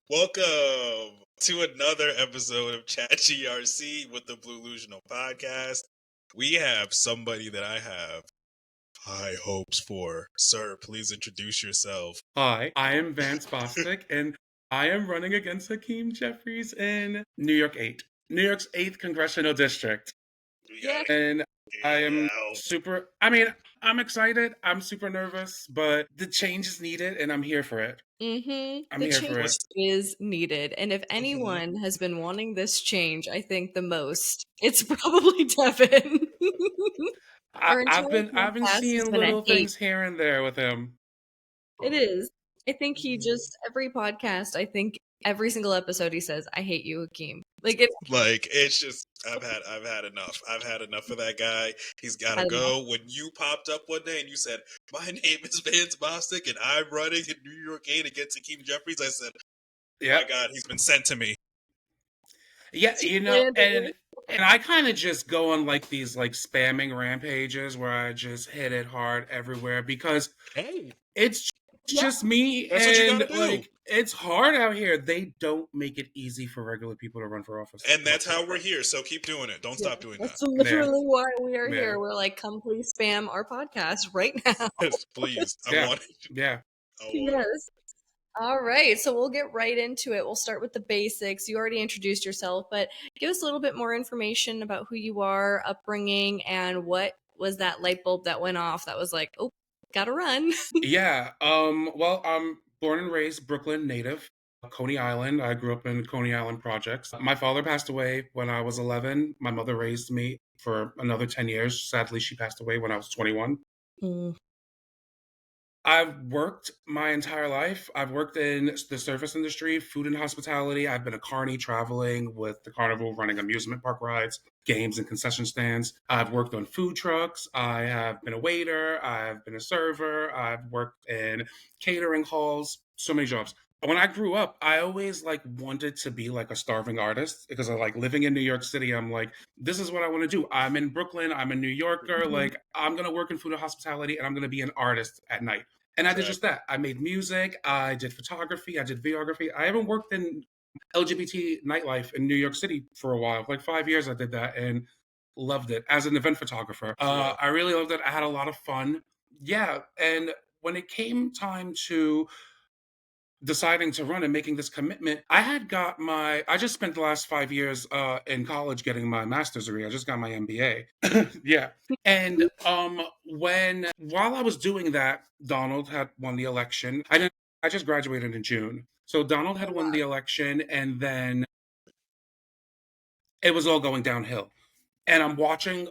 Welcome to another episode of Chat GRC with the Blue-Lusional podcast. We have somebody that I have high hopes for. Sir, please introduce yourself. Hi, I am Vance Bostic, and I am running against Hakeem Jeffries in New York 8, New York's 8th Congressional District. Yeah. And I am I'm excited. I'm super nervous, but the change is needed, and I'm here for it. I'm The here for change it. is needed. And if anyone has been wanting this change, I think the most, it's probably Devin. Our I've entire been podcast has seeing been a little hate. things here and there with him. It is. I think he just, every podcast, I think every single episode he says, I hate you, Hakeem. It's just I've had enough. I've had enough of that guy. He's gotta go. When you popped up one day and you said, "My name is Vance Bostic and I'm running in New York 8 against Hakeem Jeffries," I said, "My God, he's been sent to me." Yeah, and I kind of just go on like these like spamming rampages where I just hit it hard everywhere because it's just me. That's what you gotta do. Like it's hard out here. They don't make it easy for regular people to run for office. And that's how we're here. So keep doing it. Don't stop doing That's that. literally why we are here. We're like, come please spam our podcast right now. Please. Yeah. Yes. All right, so we'll get right into it. We'll start with the basics. You already introduced yourself, but give us a little bit more information about who you are, upbringing, and what was that light bulb that went off that was like, oh, gotta run. Yeah. Well, I'm born and raised Brooklyn native, Coney Island. I grew up in Coney Island projects. My father passed away when I was 11. My mother raised me for another 10 years. Sadly, she passed away when I was 21. I've worked my entire life. I've worked in the service industry, food and hospitality. I've been a carny traveling with the carnival, running amusement park rides, games and concession stands. I've worked on food trucks. I have been a waiter. I've been a server. I've worked in catering halls, so many jobs. When I grew up, I always like wanted to be like a starving artist because I like living in New York City. I'm like, this is what I want to do. I'm in Brooklyn. I'm a New Yorker. Like I'm going to work in food and hospitality and I'm going to be an artist at night. And I did just that. I made music. I did photography. I did videography. I even worked in LGBT nightlife in New York City for a while. Like 5 years I did that and loved it as an event photographer. I really loved it. I had a lot of fun. Yeah. And when it came time to deciding to run and making this commitment, I just spent the last 5 years in college getting my master's degree. I just got my MBA. Yeah. And while I was doing that, Donald had won the election. I just graduated in June. So Donald had won the election and then it was all going downhill. And I'm watching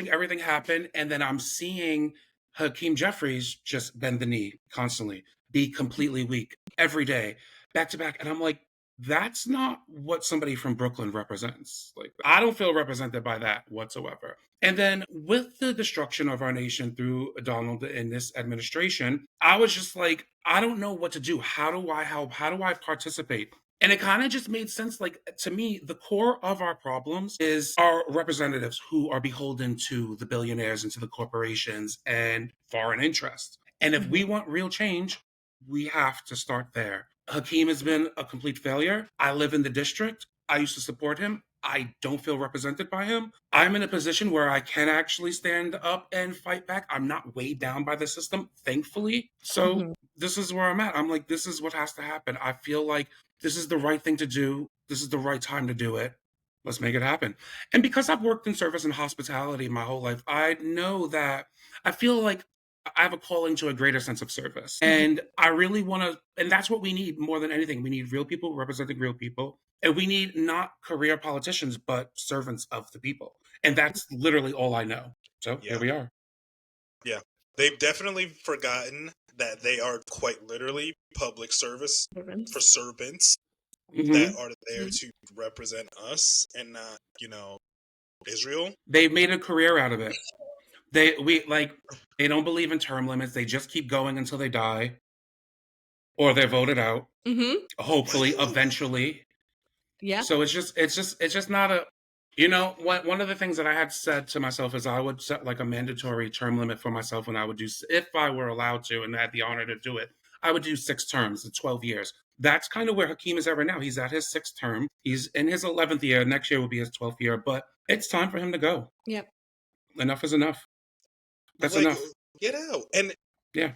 everything happen and then I'm seeing Hakeem Jeffries just bend the knee constantly, be completely weak every day, back to back. And I'm like, that's not what somebody from Brooklyn represents. Like, I don't feel represented by that whatsoever. And then with the destruction of our nation through Donald in this administration, I was just like, I don't know what to do. How do I help? How do I participate? And it kind of just made sense. Like, to me, the core of our problems is our representatives who are beholden to the billionaires and to the corporations and foreign interests. And if we want real change, we have to start there. Hakeem has been a complete failure. I live in the district. I used to support him. I don't feel represented by him. I'm in a position where I can actually stand up and fight back. I'm not weighed down by the system, thankfully. So this is where I'm at. I'm like, this is what has to happen. I feel like this is the right thing to do. This is the right time to do it. Let's make it happen. And because I've worked in service and hospitality my whole life, I know that I feel like I have a calling to a greater sense of service. And I really want to, and that's what we need more than anything. We need real people representing real people. And we need not career politicians, but servants of the people. And that's literally all I know. So here we are. Yeah. They've definitely forgotten that they are quite literally public service for servants that are there to represent us and not, Israel. They've made a career out of it. They don't believe in term limits. They just keep going until they die or they're voted out. Hopefully, eventually. Yeah. So it's just not a, one of the things that I had said to myself is I would set like a mandatory term limit for myself when I would do, if I were allowed to and had the honor to do it, I would do 6 terms in 12 years. That's kind of where Hakeem is at right now. He's at his 6th term. He's in his 11th year. Next year will be his 12th year, but it's time for him to go. Yep. Enough is enough. That's like, enough. Get out. And yeah,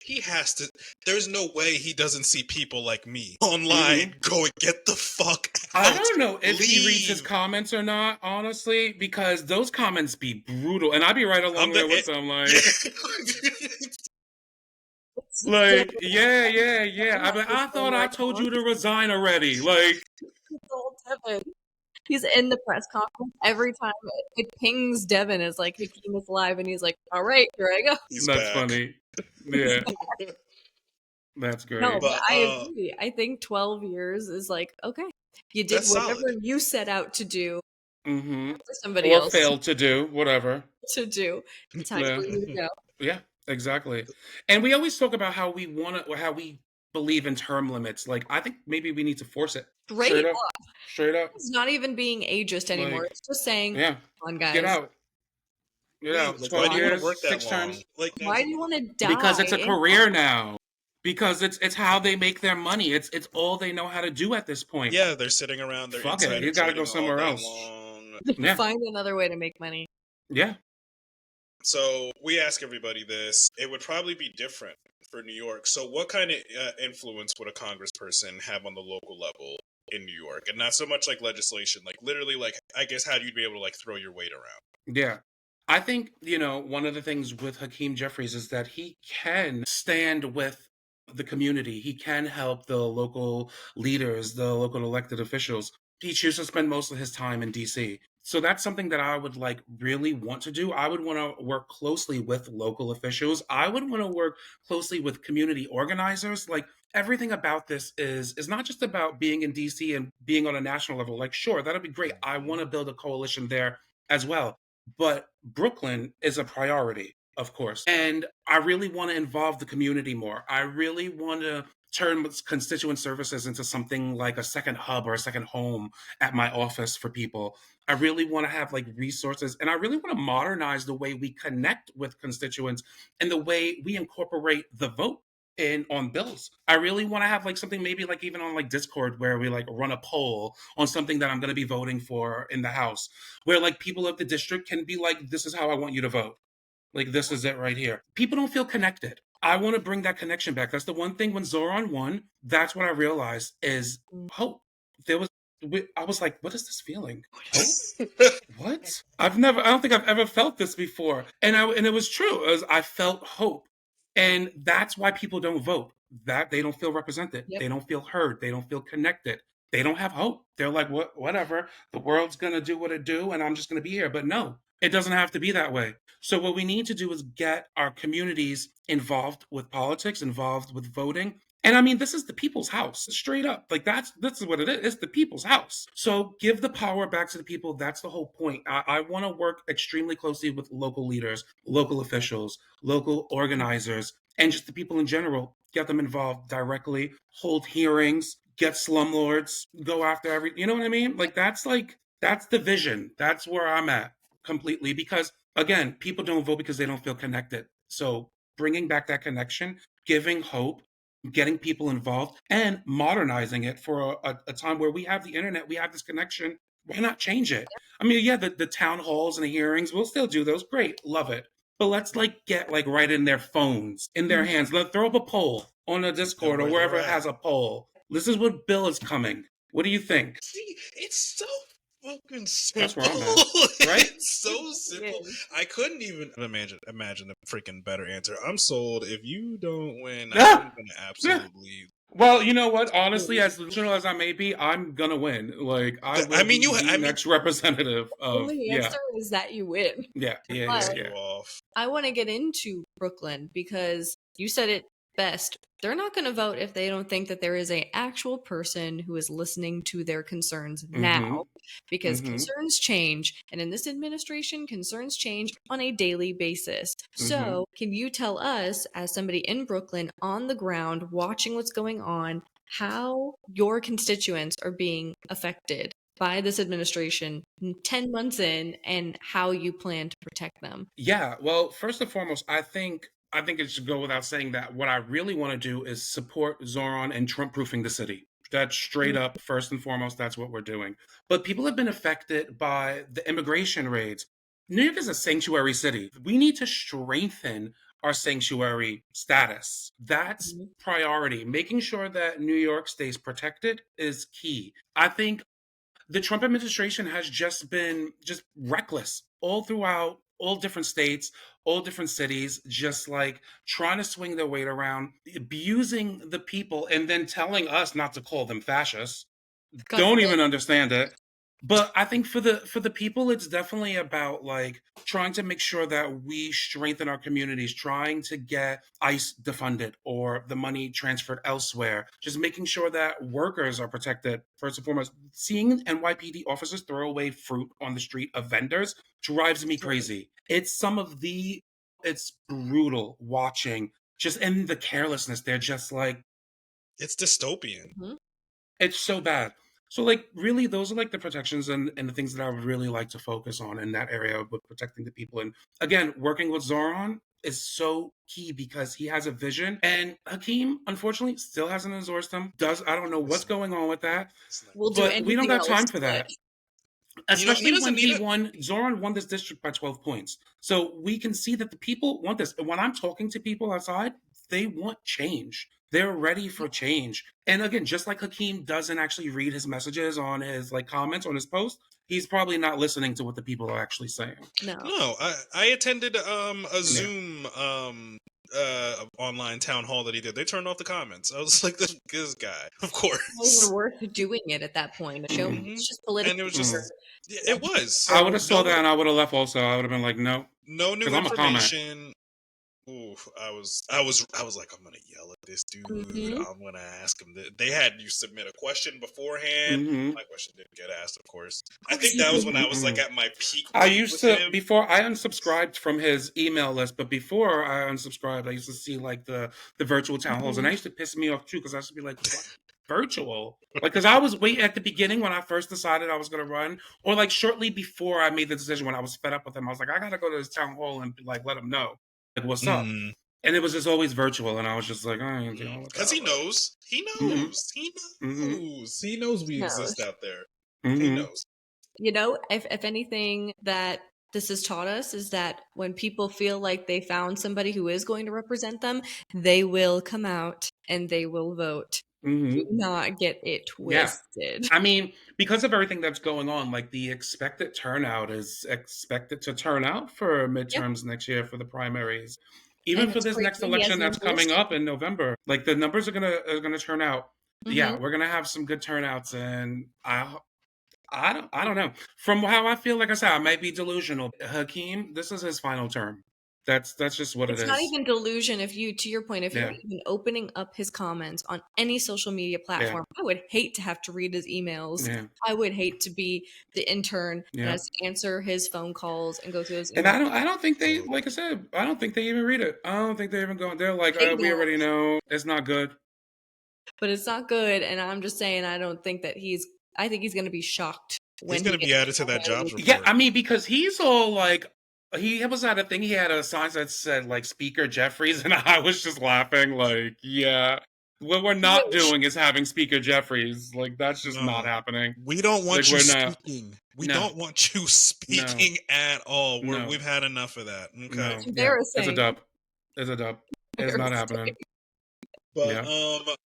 he has to. There's no way he doesn't see people like me online going, get the fuck out. I don't know if he reads his comments or not, honestly, because those comments be brutal. And I'd be right along there with them. Like, yeah. I thought I told you to resign already. Like, he's in the press conference every time it pings Devin as like Hakeem is live, and he's like, "All right, here I go." That's funny. Yeah, that's great. No, but I agree. I think 12 years is like, okay, you did whatever you set out to do. For somebody else failed to do whatever to do. Time for you to go. Yeah, exactly. And we always talk about how we believe in term limits. Like, I think maybe we need to force it. Straight up. It's not even being ageist anymore. It's just saying, come on, guys. Get out. Like, 12 years, 6 terms. Like, why do you want to die? Because it's a career now. Because it's how they make their money. It's all they know how to do at this point. Yeah, they're sitting around. Fuck it. You gotta go somewhere else. Find another way to make money. Yeah. So we ask everybody this. It would probably be different for New York. So what kind of influence would a congressperson have on the local level in New York? And not so much like legislation, like literally, like, I guess, how do you be able to like throw your weight around? Yeah. I think, one of the things with Hakeem Jeffries is that he can stand with the community. He can help the local leaders, the local elected officials. He chooses to spend most of his time in DC. So that's something that I would like really want to do. I would want to work closely with local officials. I would want to work closely with community organizers. Like, everything about this is not just about being in DC and being on a national level. Like, sure, that'd be great. I want to build a coalition there as well. But Brooklyn is a priority, of course. And I really want to involve the community more. I really want to turn constituent services into something like a second hub or a second home at my office for people. I really want to have like resources, and I really want to modernize the way we connect with constituents and the way we incorporate the vote on bills. I really want to have like something maybe like even on like Discord where we like run a poll on something that I'm going to be voting for in the House, where like people of the district can be like, this is how I want you to vote. Like, this is it right here. People don't feel connected. I want to bring that connection back. That's the one thing when Zoran won, that's what I realized is hope. I was like, what is this feeling? Hope? What? I don't think I've ever felt this before. And it was true. I felt hope. And that's why people don't vote. That they don't feel represented. Yep. They don't feel heard. They don't feel connected. They don't have hope. They're like, whatever. The world's going to do what it do, and I'm just going to be here. But no, it doesn't have to be that way. So what we need to do is get our communities involved with politics, involved with voting. And I mean, this is the people's house, straight up. Like, that's what it is. It's the people's house. So give the power back to the people. That's the whole point. I want to work extremely closely with local leaders, local officials, local organizers, and just the people in general. Get them involved directly, hold hearings, get slumlords, go after you know what I mean? Like, that's the vision. That's where I'm at completely. Because again, people don't vote because they don't feel connected. So bringing back that connection, giving hope, getting people involved, and modernizing it for a time where we have the internet, we have this connection. Why not change it? I mean, yeah, the town halls and the hearings, we'll still do those. Great, love it. But let's get right in their phones, in their hands. Let's throw up a poll on a Discord or wherever it has a poll. This is what bill is coming. What do you think? See, it's so fucking simple. That's where I'm at, right? It's so simple. I couldn't even imagine a freaking better answer. I'm sold. If you don't win, I'm gonna absolutely. Well, you know what? Honestly, as delusional as I may be, I'm gonna win. Like, I mean, next representative of. The answer is that you win. Yeah. I want to get into Brooklyn because you said it best. They're not going to vote if they don't think that there is an actual person who is listening to their concerns now, because concerns change. And in this administration, concerns change on a daily basis. So can you tell us, as somebody in Brooklyn on the ground, watching what's going on, how your constituents are being affected by this administration 10 months in, and how you plan to protect them? Yeah, well, first and foremost, I think I think it should go without saying that what I really want to do is support Zoran and Trump-proofing the city. That's straight up, first and foremost, that's what we're doing. But people have been affected by the immigration raids. New York is a sanctuary city. We need to strengthen our sanctuary status. That's priority. Making sure that New York stays protected is key. I think the Trump administration has just been just reckless all throughout all different states, all different cities, just like trying to swing their weight around, abusing the people, and then telling us not to call them fascists. Don't even understand it. But I think for the people, it's definitely about like trying to make sure that we strengthen our communities, trying to get ICE defunded or the money transferred elsewhere, just making sure that workers are protected first and foremost. Seeing NYPD officers throw away fruit on the street of vendors drives me crazy. It's brutal watching just in the carelessness. They're just like, it's dystopian. It's so bad. So, like, really, those are like the protections and the things that I would really like to focus on in that area with protecting the people. And again, working with Zoran is so key because he has a vision. And Hakeem, unfortunately, still hasn't endorsed him. I don't know what's going on with that. But we don't got time for that. Especially when Zoran won this district by 12 points. So we can see that the people want this. And when I'm talking to people outside, they want change. They're ready for change. And again, just like Hakeem doesn't actually read his messages on his like comments on his post, he's probably not listening to what the people are actually saying. No, I attended a Zoom online town hall that he did. They turned off the comments. I was like, this guy, of course. It wasn't worth doing it at that point. The show it's just political. And it was just it was. I would have saw that and I would have left also. I would have been like, no new information. Ooh, I was like, I'm gonna yell at this dude. I'm gonna ask him. They had you submit a question beforehand. My question didn't get asked, of course. I think that was when I was like at my peak. I used to before I unsubscribed from his email list, but before I unsubscribed, I used to see like the virtual town halls, and I used to piss me off too because I used to be like, what? Virtual, like because I was waiting at the beginning when I first decided I was gonna run, or like shortly before I made the decision when I was fed up with him. I was like, I gotta go to this town hall and like let him know. Like, what's up? And it was just always virtual, and I was just like, I ain't dealing with that. Because he knows. He knows we exist out there. He knows. You know, if anything that this has taught us is that when people feel like they found somebody who is going to represent them, they will come out and they will vote. Do not get it twisted. I mean, because of everything that's going on, like the expected turnout is expected to turn out for midterms next year for the primaries. Even for this next election that's coming up in November, like the numbers are gonna turn out. Yeah, we're gonna have some good turnouts, and I don't know. From how I feel, like I said, I might be delusional. Hakeem, this is his final term. That's just what it is. It's not even delusion. If you, to your point, if you're even opening up his comments on any social media platform, I would hate to have to read his emails. I would hate to be the intern that has to answer his phone calls and go through those emails. And I don't think they, like I said, I don't think they even read it. I don't think they even go. They're like, we already know it's not good. But it's not good, and I'm just saying, I think he's going to be shocked when he's going to be added to that jobs report. Yeah, I mean, because he's all like. He was at a thing. He had a sign that said like Speaker Jeffries, and I was just laughing. Like, yeah, what we're not doing is having Speaker Jeffries. Like, that's just not happening. We don't want you speaking. We don't want you speaking at all. We've had enough of that. Okay, it's embarrassing. It's a dub. It's not happening. But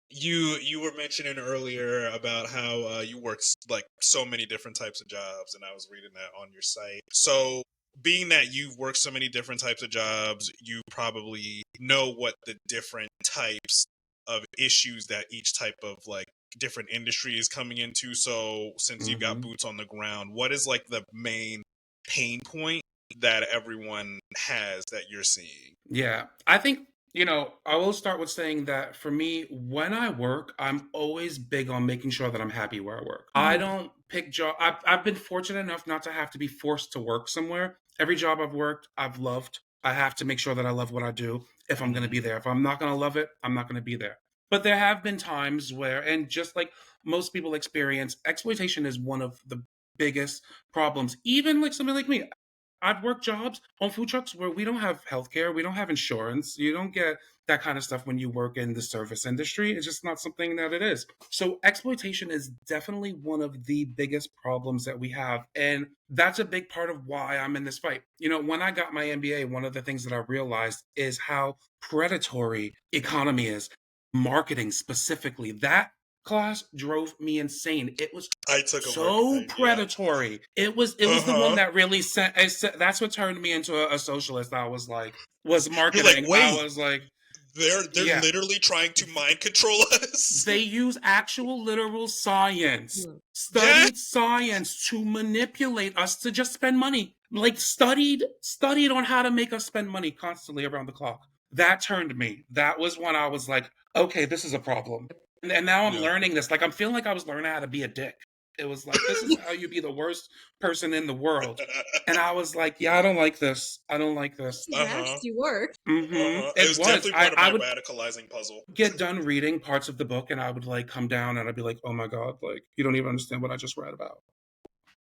you were mentioning earlier about how you worked like so many different types of jobs, and I was reading that on your site. So, being that you've worked so many different types of jobs, you probably know what the different types of issues that each type of like different industry is coming into. So since you've got boots on the ground, what is like the main pain point that everyone has that you're seeing? Yeah, I think, I will start with saying that for me, when I work, I'm always big on making sure that I'm happy where I work. I don't pick job. I've been fortunate enough not to have to be forced to work somewhere. Every job I've worked, I've loved. I have to make sure that I love what I do if I'm going to be there. If I'm not going to love it, I'm not going to be there. But there have been times where, and just like most people experience, exploitation is one of the biggest problems. Even like somebody like me, I've worked jobs on food trucks where we don't have healthcare, we don't have insurance, you don't get that kind of stuff when you work in the service industry. It's just not something that it is. So exploitation is definitely one of the biggest problems that we have. And that's a big part of why I'm in this fight. You know, when I got my MBA, one of the things that I realized is how predatory economy is. Marketing specifically. That class drove me insane. It was so predatory. Yeah. It was the one that really sent. That's what turned me into a socialist. I was like, was marketing. You're like, wait, I was like, they're literally trying to mind control us. They use actual literal science, studied science to manipulate us to just spend money. Like studied on how to make us spend money constantly around the clock. That turned me. That was when I was like, okay, this is a problem. And now I'm learning this. Like, I'm feeling like I was learning how to be a dick. It was like, this is how you be the worst person in the world. And I was like, yeah, I don't like this. I don't like this. Yes, you were. It was definitely part of my radicalizing puzzle. Get done reading parts of the book and I would like come down and I'd be like, oh my God, like, you don't even understand what I just read about.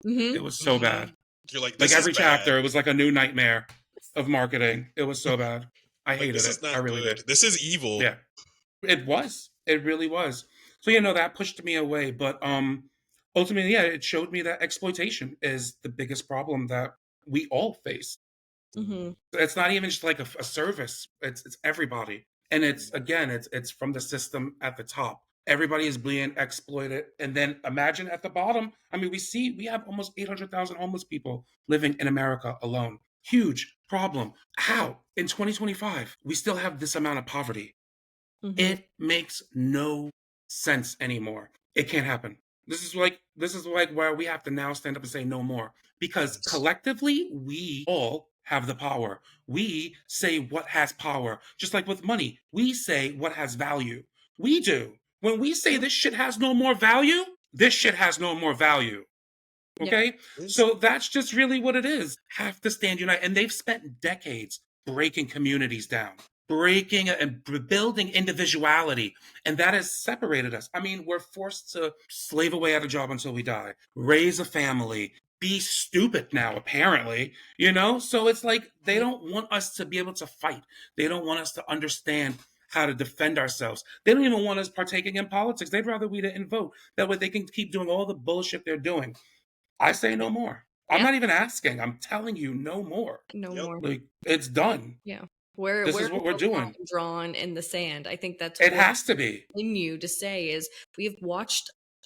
It was so bad. You're like, this every is chapter, bad. it was like a new nightmare of marketing. It was so bad. I hated it. I really did. This is evil. Yeah. It was. It really was. So, you know, that pushed me away. But ultimately, yeah, it showed me that exploitation is the biggest problem that we all face. It's not even just like a service. It's everybody. And it's from the system at the top. Everybody is being exploited. And then imagine at the bottom. I mean, we have almost 800,000 homeless people living in America alone. Huge problem. How? In 2025, we still have this amount of poverty. It makes no sense anymore. It can't happen. This is like where we have to now stand up and say no more. Because collectively, we all have the power. We say what has power. Just like with money, we say what has value. We do. When we say this shit has no more value, this shit has no more value. Okay? Yeah. So that's just really what it is. Have to stand united. And they've spent decades breaking communities down, breaking and building individuality. And that has separated us. I mean, we're forced to slave away at a job until we die, raise a family, be stupid now, apparently, you know? So it's like they don't want us to be able to fight. They don't want us to understand how to defend ourselves. They don't even want us partaking in politics. They'd rather we didn't vote. That way they can keep doing all the bullshit they're doing. I say no more. I'm not even asking. I'm telling you no more. No more. Like, it's done. Yeah. This is what we're doing. Drawn in the sand. I think that's it has to be. You to say is we've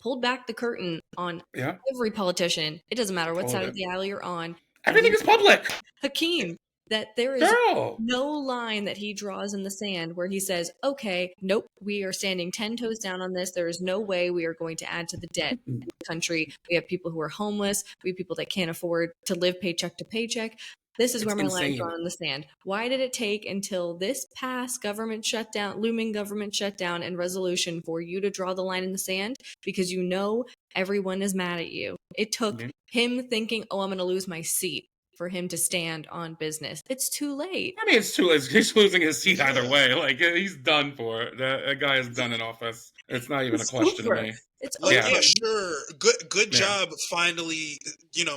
pulled back the curtain on every politician. It doesn't matter what side of the aisle you're on. Everything is public. Hakeem, that there is no line that he draws in the sand where he says, okay, nope, we are standing 10 toes down on this. There is no way we are going to add to the debt in the country. We have people who are homeless. We have people that can't afford to live paycheck to paycheck. This is where my line is drawn in the sand. Why did it take until this past looming government shutdown and resolution for you to draw the line in the sand? Because you know everyone is mad at you. It took him thinking, oh, I'm going to lose my seat for him to stand on business. It's too late. I mean, it's too late. He's losing his seat either way. Like, he's done for it. That guy is done in office. It's not even a question to me. It's sure. Good job finally,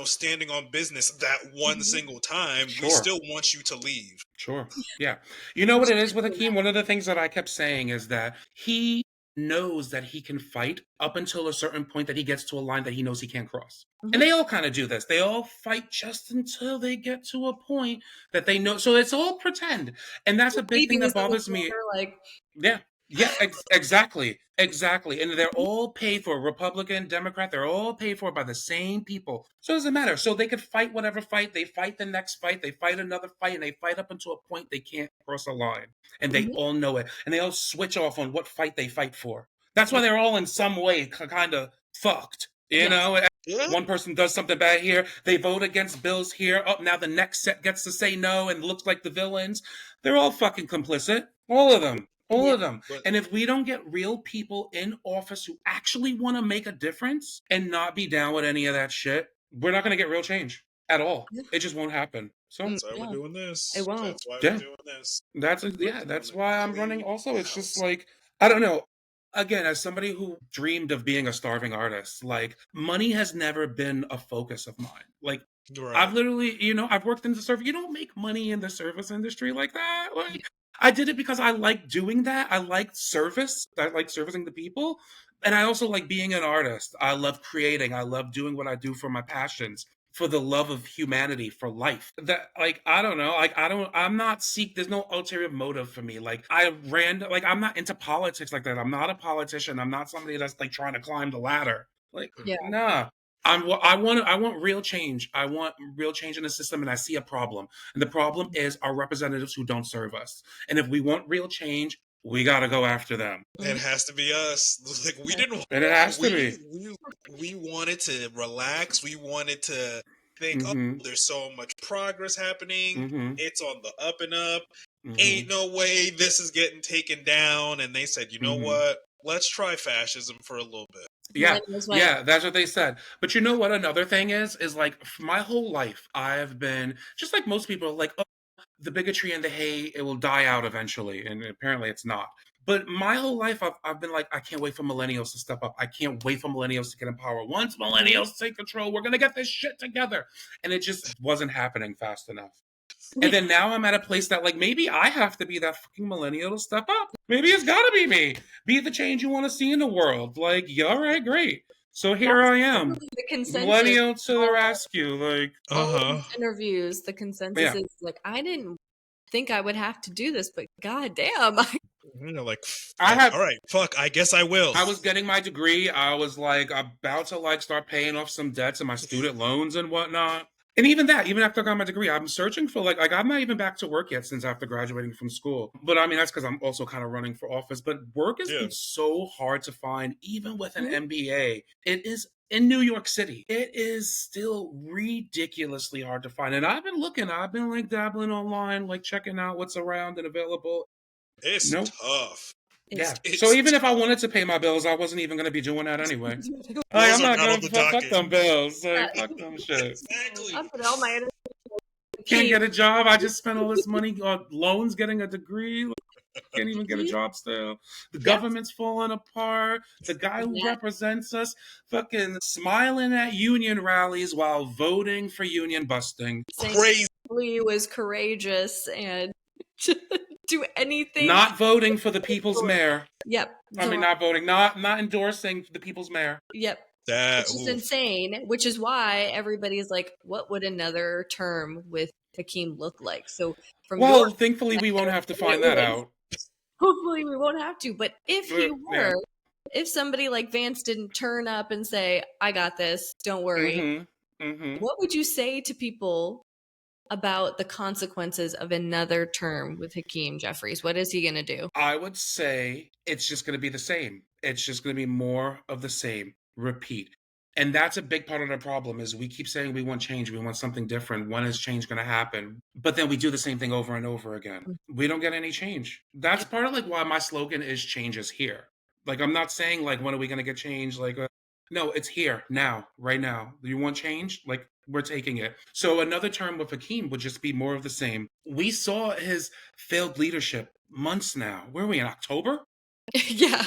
standing on business that one single time. Sure. We still want you to leave. Sure. Yeah. You know what it is with Hakeem? One of the things that I kept saying is that he knows that he can fight up until a certain point that he gets to a line that he knows he can't cross. And they all kind of do this. They all fight just until they get to a point that they know. So it's all pretend. And that's a big thing that bothers me. Yeah, exactly. And they're all paid for, Republican, Democrat, they're all paid for by the same people. So it doesn't matter. So they could fight whatever fight. They fight the next fight. They fight another fight. And they fight up until a point they can't cross a line. And they all know it. And they all switch off on what fight they fight for. That's why they're all in some way kind of fucked. You know? Yeah. One person does something bad here. They vote against bills here. Oh, now the next set gets to say no and looks like the villains. They're all fucking complicit. All of them. All of them. And if we don't get real people in office who actually want to make a difference and not be down with any of that shit, we're not going to get real change at all. It just won't happen. So that's why we're doing this. It won't. That's why we're doing this. That's why I'm running also. It's just like, I don't know. again, as somebody who dreamed of being a starving artist, like money has never been a focus of mine. Like Right. I've literally, I've worked in the service. You don't make money in the service industry like that. Like I did it because I like doing that. I like service. I like servicing the people. And I also like being an artist. I love creating. I love doing what I do for my passions, for the love of humanity, for life. That, like, I don't know. Like, I'm not there's no ulterior motive for me. Like, I'm not into politics like that. I'm not a politician. I'm not somebody that's like trying to climb the ladder. Like, nah. I want real change. I want real change in the system, and I see a problem. And the problem is our representatives who don't serve us. And if we want real change, we got to go after them. It has to be us. Like we didn't. And it has to be. We wanted to relax. We wanted to think, Mhm. oh, there's so much progress happening. Mhm. It's on the up and up. Mhm. Ain't no way this is getting taken down. And they said, you know what? Let's try fascism for a little bit. Yeah, yeah, that's what they said. But you know what? Another thing is like my whole life, I've been just like most people, like, oh, the bigotry and the hate, it will die out eventually, and apparently it's not. But my whole life, I've been like, I can't wait for millennials to step up. I can't wait for millennials to get in power. Once millennials take control, we're gonna get this shit together, and it just wasn't happening fast enough. And then now I'm at a place that, like, maybe I have to be that fucking millennial to step up. Maybe it's gotta be me. Be the change you want to see in the world. Like, yeah, all right, great. So here I am, millennial to the rescue. Like, interviews, the consensus is like, I didn't think I would have to do this, but goddamn, like all right, fuck, I guess I will. I was getting my degree. I was like about to like start paying off some debts and my student loans and whatnot. And even after I got my degree, I'm searching for like I'm not even back to work yet since after graduating from school. But I mean, that's because I'm also kind of running for office. But work has been so hard to find, even with an MBA. It is in New York City. It is still ridiculously hard to find. And I've been looking. I've been like dabbling online, like checking out what's around and available. It's tough. Yeah. So even if I wanted to pay my bills, I wasn't even going to be doing that anyway. I'm not going to fuck them bills. Like, fuck them shit. Exactly. I put all my energy. Can't get a job. I just spent all this money on loans getting a degree. Can't even get a job still. The government's falling apart. The guy who represents us fucking smiling at union rallies while voting for union busting. Crazy. He was courageous and do anything. Not voting for the people's mayor. Yep. I mean, not voting, not endorsing the people's mayor. Yep. Which is insane, which is why everybody's like, what would another term with Hakeem look like? So thankfully we won't have to find that out. Hopefully we won't have to. But if he were, if somebody like Vance didn't turn up and say, I got this, don't worry, what would you say to people about the consequences of another term with Hakeem Jeffries? What is he going to do? I would say it's just going to be the same. It's just going to be more of the same. Repeat. And that's a big part of the problem is we keep saying we want change. We want something different. When is change going to happen? But then we do the same thing over and over again. We don't get any change. That's part of like why my slogan is change is here. Like, I'm not saying like, when are we going to get change? Like, no, it's here now, right now. Do you want change? Like, we're taking it. So another term with Hakeem would just be more of the same. We saw his failed leadership months now. Where are we in October? Yeah.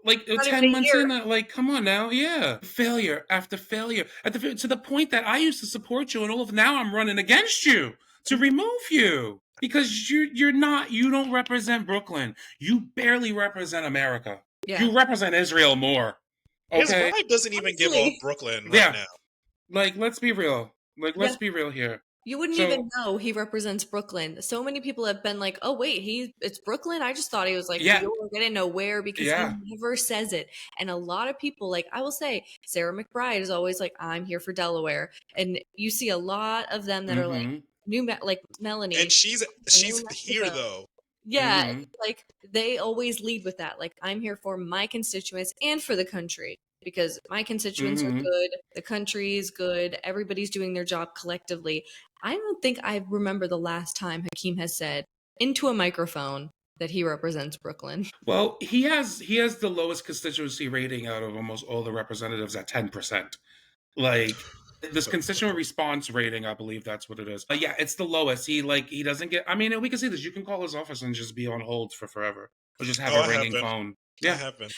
Like 10 months in, like, come on now. Yeah. Failure after failure. To the point that I used to support you and all of now I'm running against you to remove you. Because you don't represent Brooklyn. You barely represent America. Yeah. You represent Israel more. Okay? His vibe doesn't even give off Brooklyn right now. Like, let's be real. Like, let's be real here. You wouldn't even know he represents Brooklyn. So many people have been like, oh, wait, it's Brooklyn? I just thought he was like, New York. I didn't know where because he never says it. And a lot of people, like, I will say, Sarah McBride is always like, I'm here for Delaware. And you see a lot of them that are like, like Melanie. And she's here, though. Yeah, like, they always lead with that. Like, I'm here for my constituents and for the country. Because my constituents are good, the country is good, everybody's doing their job collectively. I don't think I remember the last time Hakeem has said into a microphone that he represents Brooklyn. Well, he has the lowest constituency rating out of almost all the representatives at 10%. Like, this constituent response rating, I believe that's what it is. Yeah, it's the lowest. He doesn't get, I mean, we can see this. You can call his office and just be on hold for forever. Or just have a ringing phone. Yeah. I have been.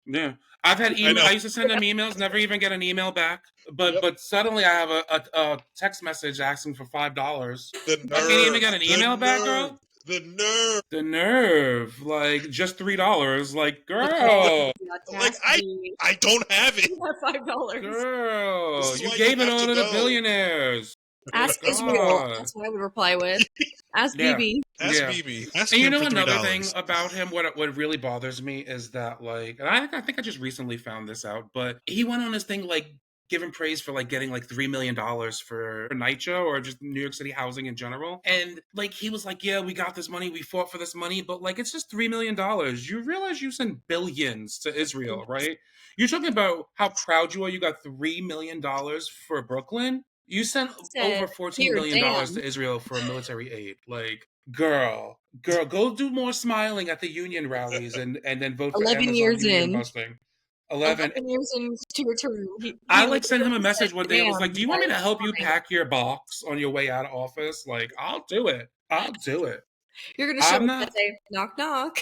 Yeah. I've had email. know. I used to send them emails, never even get an email back. But suddenly I have a text message asking for $5. The I can't even get nerve. an email back, girl. The nerve. The nerve. Like, just $3. Like, The girl. Like, I don't have it. $5. Girl. This is You why gave you it have all to to the know. billionaires. Ask God. Israel. That's what I would reply with. Ask Yeah. BB. Ask Yeah. BB. Ask And you him know for $3. another thing about him, what really bothers me is that, like, and I think I just recently found this out, but he went on this thing, like, giving praise for, like, getting, like, $3 million for NYCHA or just New York City housing in general. And, like, he was like, yeah, we got this money, we fought for this money, but, like, it's just $3 million. You realize you send billions to Israel, right? You're talking about how proud you are you got $3 million for Brooklyn? You sent over $14 million to Israel for military aid. Like, girl, go do more smiling at the union rallies and then vote for 11 Amazon years union in. busting. 11 years into your term. I like sent him a message one day. I was "Damn, like, do you want me to help you fine." pack your box on your way out of office? Like, I'll do it. You're going to show I'm up not- and say, knock, knock.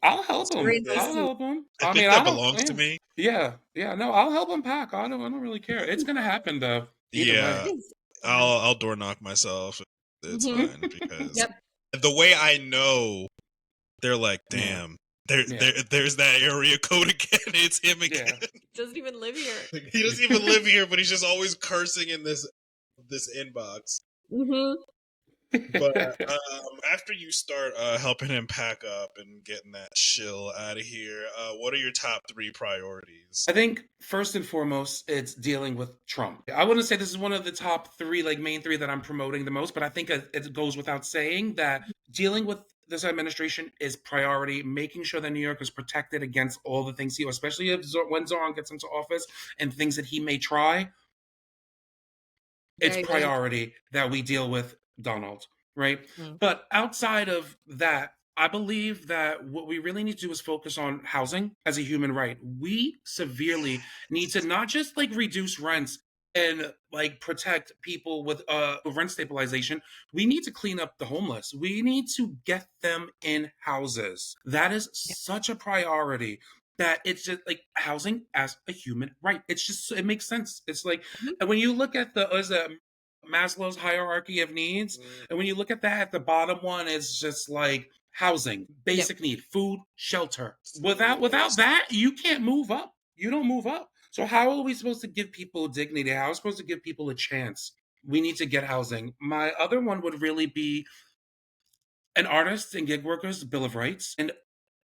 I'll help him. Seriously. I think that belongs to me. Yeah. No, I'll help him pack. I don't really care. It's gonna happen though. Either Yeah. way. I'll door knock myself. It's Mhm. fine because Yep. the way I know, they're like, damn. There's that area code again. It's him again. Doesn't even live here. He doesn't even live here, but he's just always cursing in this inbox. Mm-hmm. But after you start helping him pack up and getting that shill out of here, what are your top 3 priorities? I think first and foremost, it's dealing with Trump. I wouldn't say this is one of the top 3, like main 3 that I'm promoting the most, but I think it goes without saying that dealing with this administration is priority, making sure that New York is protected against all the things especially when Zoran gets into office and things that he may try. It's priority that we deal with Donald, right? Mm. But outside of that, I believe that what we really need to do is focus on housing as a human right. We severely need to not just like reduce rents and like protect people with rent stabilization. We need to clean up the homeless. We need to get them in houses. That is such a priority. That it's just like housing as a human right. It's just, it makes sense. It's like, and when you look at Maslow's hierarchy of needs, and when you look at that, at the bottom one is just like housing, basic need, food, shelter. Without that, you can't move up. You don't move up. So how are we supposed to give people dignity? How are we supposed to give people a chance? We need to get housing. My other one would really be an artist and gig workers Bill of Rights. And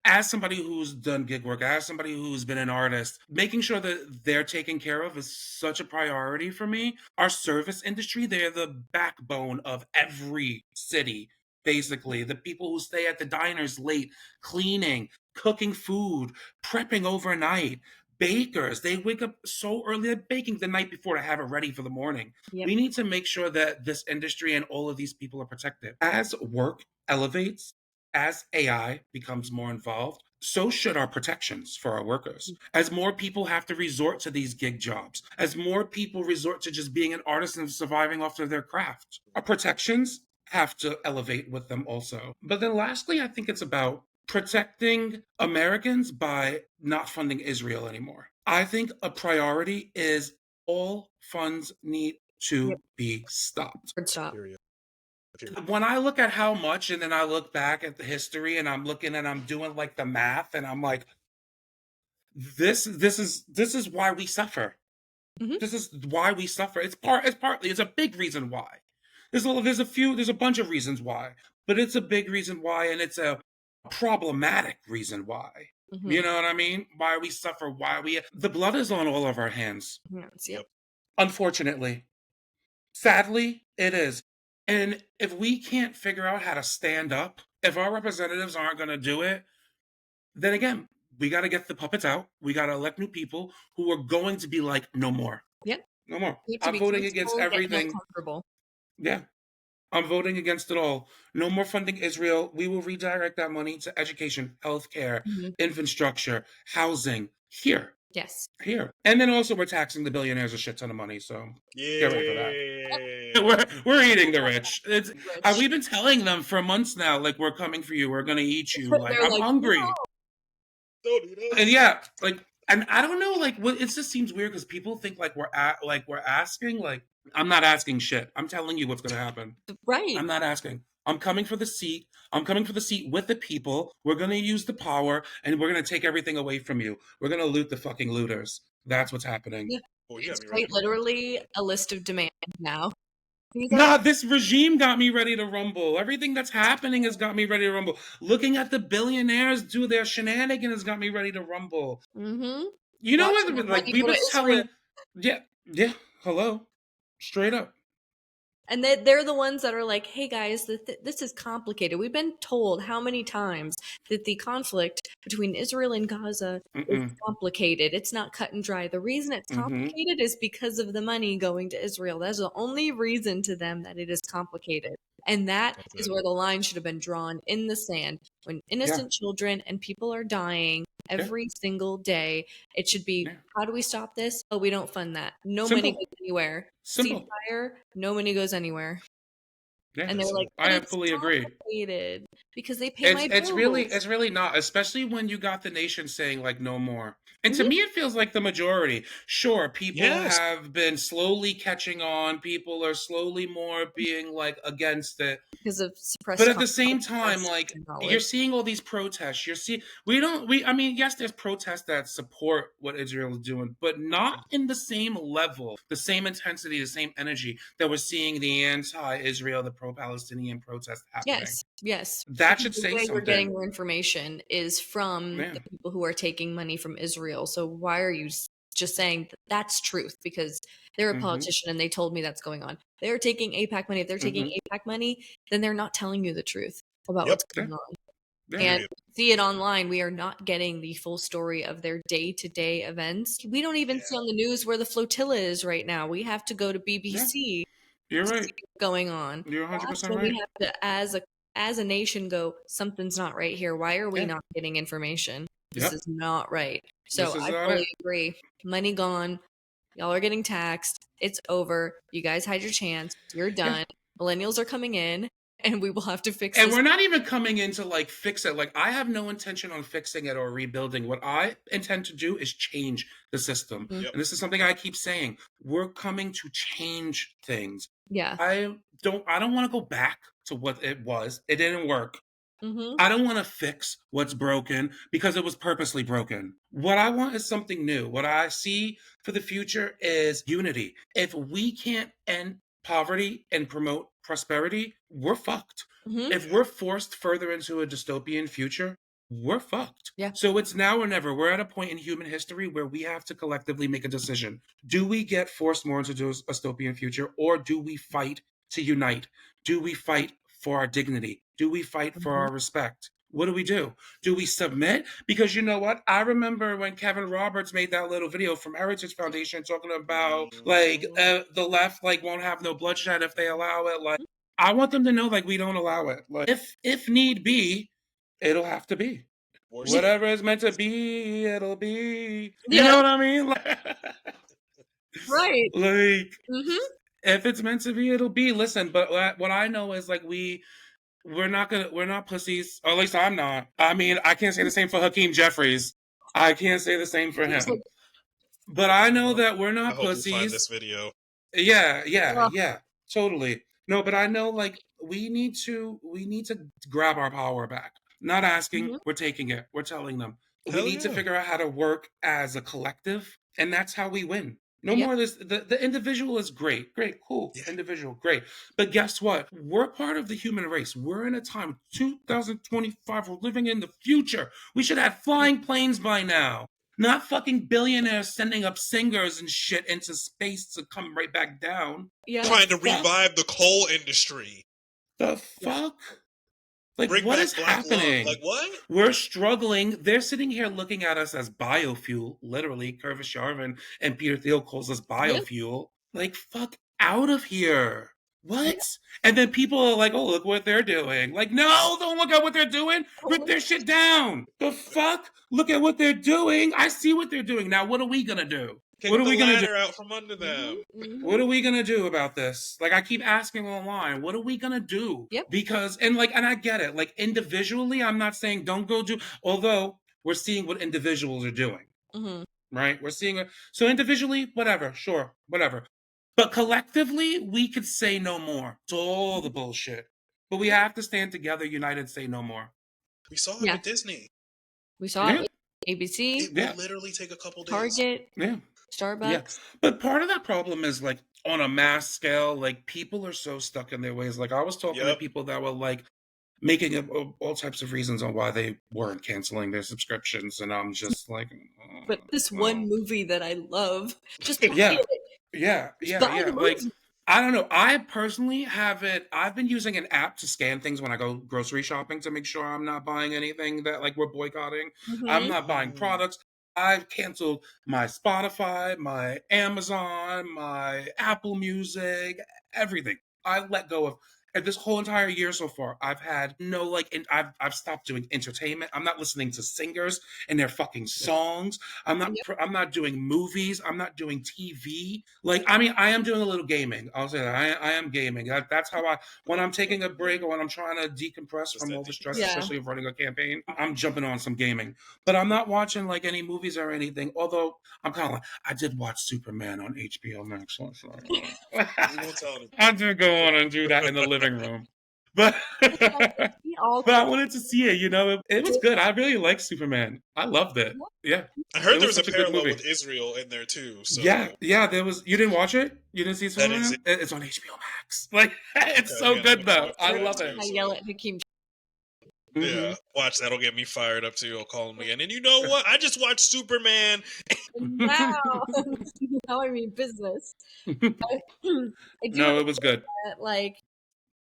as somebody who's done gig work, as somebody who's been an artist, making sure that they're taken care of is such a priority for me. Our service industry, they're the backbone of every city, basically. The people who stay at the diners late, cleaning, cooking food, prepping overnight, bakers, they wake up so early, they're baking the night before to have it ready for the morning. Yep. We need to make sure that this industry and all of these people are protected. As work elevates, as AI becomes more involved, so should our protections for our workers. As more people have to resort to these gig jobs, as more people resort to just being an artist and surviving off of their craft, our protections have to elevate with them also. But then lastly, I think it's about protecting Americans by not funding Israel anymore. I think a priority is all funds need to be stopped. Stop. When I look at how much, and then I look back at the history, and I'm looking and I'm doing like the math, and I'm like, this is why we suffer. Mm-hmm. This is why we suffer. It's a big reason why. There's a bunch of reasons why, but it's a big reason why, and it's a problematic reason why. Mm-hmm. You know what I mean? Why we suffer, the blood is on all of our hands. Yes, yep. Unfortunately. Sadly, it is. And if we can't figure out how to stand up, if our representatives aren't going to do it, then again, we got to get the puppets out. We got to elect new people who are going to be like, no more. Yep. No more. I'm voting against everything. Yeah. I'm voting against it all. No more funding Israel. We will redirect that money to education, healthcare, infrastructure, housing here. Yes. Here. And then also we're taxing the billionaires a shit ton of money. So get ready for that. We're eating the rich. We've been telling them for months now, like, we're coming for you. We're going to eat you. Like, I'm hungry. No. Don't do that. And yeah, like, and I don't know, like, what it just seems weird because people think like we're asking. Like, I'm not asking shit. I'm telling you what's gonna happen. Right. I'm not asking. I'm coming for the seat. I'm coming for the seat with the people. We're gonna use the power, and we're gonna take everything away from you. We're gonna loot the fucking looters. That's what's happening. Yeah. Well, you It's got me ready quite to rumble. literally a list of demands now. Nah, this regime got me ready to rumble. Everything that's happening has got me ready to rumble. Looking at the billionaires do their shenanigans has got me ready to rumble. Mm-hmm. You know Watching what? the Like, money we go to was Israel. telling, yeah, hello, straight up. And they're the ones that are like, hey guys, this is complicated. We've been told how many times that the conflict between Israel and Gaza is complicated. It's not cut and dry. The reason it's complicated is because of the money going to Israel. That's the only reason to them that it is complicated. And that is where the line should have been drawn in the sand. When innocent children and people are dying every single day, it should be, how do we stop this? Oh, we don't fund that. No money goes anywhere. Simple. Ceasefire, no money goes anywhere. Yeah, And they're like, I fully agree. Because they pay my bills. It's really not, especially when you got the nation saying like no more. And to me, it feels like the majority. Sure, people have been slowly catching on. People are slowly more being like against it. Because of suppressed. But at the same time, like, you're seeing all these protests. I mean, yes, there's protests that support what Israel is doing, but not in the same level, the same intensity, the same energy that we're seeing the anti-Israel, the pro-Palestinian protest happening. Yes. That should say something. We're getting more information is from the people who are taking money from Israel. So why are you just saying that's truth? Because they're a politician and they told me that's going on. They're taking AIPAC money. If they're taking AIPAC money, then they're not telling you the truth about what's going on. And see it online. We are not getting the full story of their day-to-day events. We don't even see on the news where the flotilla is right now. We have to go to BBC. You're right. To see what's going on. You're 100% right. We have to, as a nation, go, something's not right here. Why are we not getting information? This is not right. So I fully agree. Money gone. Y'all are getting taxed. It's over. You guys had your chance. You're done. Millennials are coming in, and we will have to fix it. And we're not even coming in to like fix it. Like, I have no intention on fixing it or rebuilding. What I intend to do is change the system. And this is something I keep saying. We're coming to change things. Yeah. I don't want to go back to what it was. It didn't work. I don't want to fix what's broken because it was purposely broken. What I want is something new. What I see for the future is unity. If we can't end poverty and promote prosperity, we're fucked. If we're forced further into a dystopian future, we're fucked. Yeah. So it's now or never. We're at a point in human history where we have to collectively make a decision. Do we get forced more into a dystopian future, or do we fight to unite? Do we fight for our dignity? Do we fight for our respect? What do? Do we submit? Because you know what? I remember when Kevin Roberts made that little video from Heritage Foundation talking about like the left like won't have no bloodshed if they allow it. Like, I want them to know like we don't allow it. Like, if need be, it'll have to be. Whatever is meant to be, it'll be. You know what I mean? Right. Like, if it's meant to be, it'll be. Listen, but what I know is like we're not pussies. Or at least I'm not. I mean, I can't say the same for Hakeem Jeffries. I can't say the same for him. But I know that we're not pussies. I hope you find this video. Yeah, totally. No, but I know like we need to grab our power back. Not asking, we're taking it. We're telling them. We need to figure out how to work as a collective, and that's how we win. No more of this. The individual is great, cool. Individual, great. But guess what? We're part of the human race. We're in a time, 2025, we're living in the future. We should have flying planes by now. Not fucking billionaires sending up singers and shit into space to come right back down. Trying to revive the coal industry. The fuck? Like, Bring what back is Black happening? Love. Like, what? We're struggling. They're sitting here looking at us as biofuel. Literally, Curvis Yarvin and Peter Thiel calls us biofuel. Like, fuck out of here. What? And then people are like, oh, look what they're doing. Like, no, don't look at what they're doing. Rip their shit down. The fuck? Look at what they're doing. I see what they're doing. Now, what are we going to do? What are we going to do? Out from under them. What are we going to do about this? Like, I keep asking online, what are we going to do? Yep. Because, and I get it. Like, individually, I'm not saying don't go do, although we're seeing what individuals are doing, Mm-hmm. right? We're seeing it. So individually, whatever, sure, whatever. But collectively, we could say no more to all the bullshit. But we have to stand together, united, say no more. We saw it Yeah. with Disney. We saw it with ABC, It will literally take a couple days. Target, Starbucks. Yeah. But part of that problem is like on a mass scale, like people are so stuck in their ways. Like I was talking to people that were like making up all types of reasons on why they weren't canceling their subscriptions, and I'm just like, but this one movie that I love, just yeah. Like I don't know. I personally I've been using an app to scan things when I go grocery shopping to make sure I'm not buying anything that like we're boycotting. I'm not buying products. I've canceled my Spotify, my Amazon, my Apple Music, everything. I let go of. And this whole entire year so far, I've had no like, I've stopped doing entertainment. I'm not listening to singers and their fucking songs. I'm not doing movies. I'm not doing TV. Like, I mean, I am doing a little gaming. I'll say that I am gaming. That's how when I'm taking a break or when I'm trying to decompress from all the stress, especially of running a campaign, I'm jumping on some gaming. But I'm not watching like any movies or anything. Although I'm kind of like, I did watch Superman on HBO Max. I did go on and do that in the living room. But I wanted to see it, you know. It was good. I really liked Superman. I loved it. Yeah. I heard there was a parallel with Israel in there too. So. Yeah, there was. You didn't watch it? You didn't see Superman? It's on HBO Max. Like, it's so good though. I love it. I yell at Hakeem. Yeah, watch, that'll get me fired up too. He'll call me in, and you know what? I just watched Superman. Now I mean business. No, it was good. Like,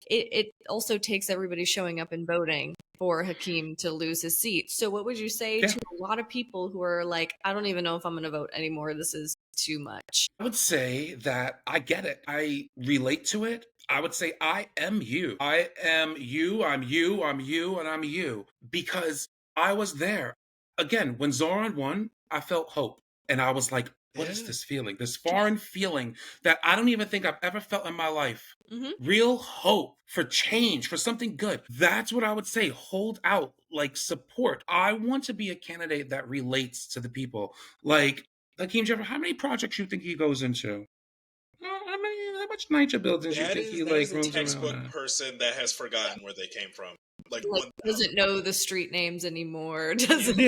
it also takes everybody showing up and voting for Hakeem to lose his seat. So what would you say to a lot of people who are like, I don't even know if I'm going to vote anymore. This is too much. I would say that I get it. I relate to it. I would say I am you. I am you. I'm you. I'm you. And I'm you. Because I was there. Again, when Zoran won, I felt hope. And I was like, what is this feeling? This foreign feeling that I don't even think I've ever felt in my life. Real hope for change, for something good. That's what I would say. Hold out, like support. I want to be a candidate that relates to the people. Like Hakeem Jeffrey, how many projects you think he goes into? How much NYCHA buildings you think he like? That is a textbook person that has forgotten where they came from. Like doesn't know the street names anymore. Doesn't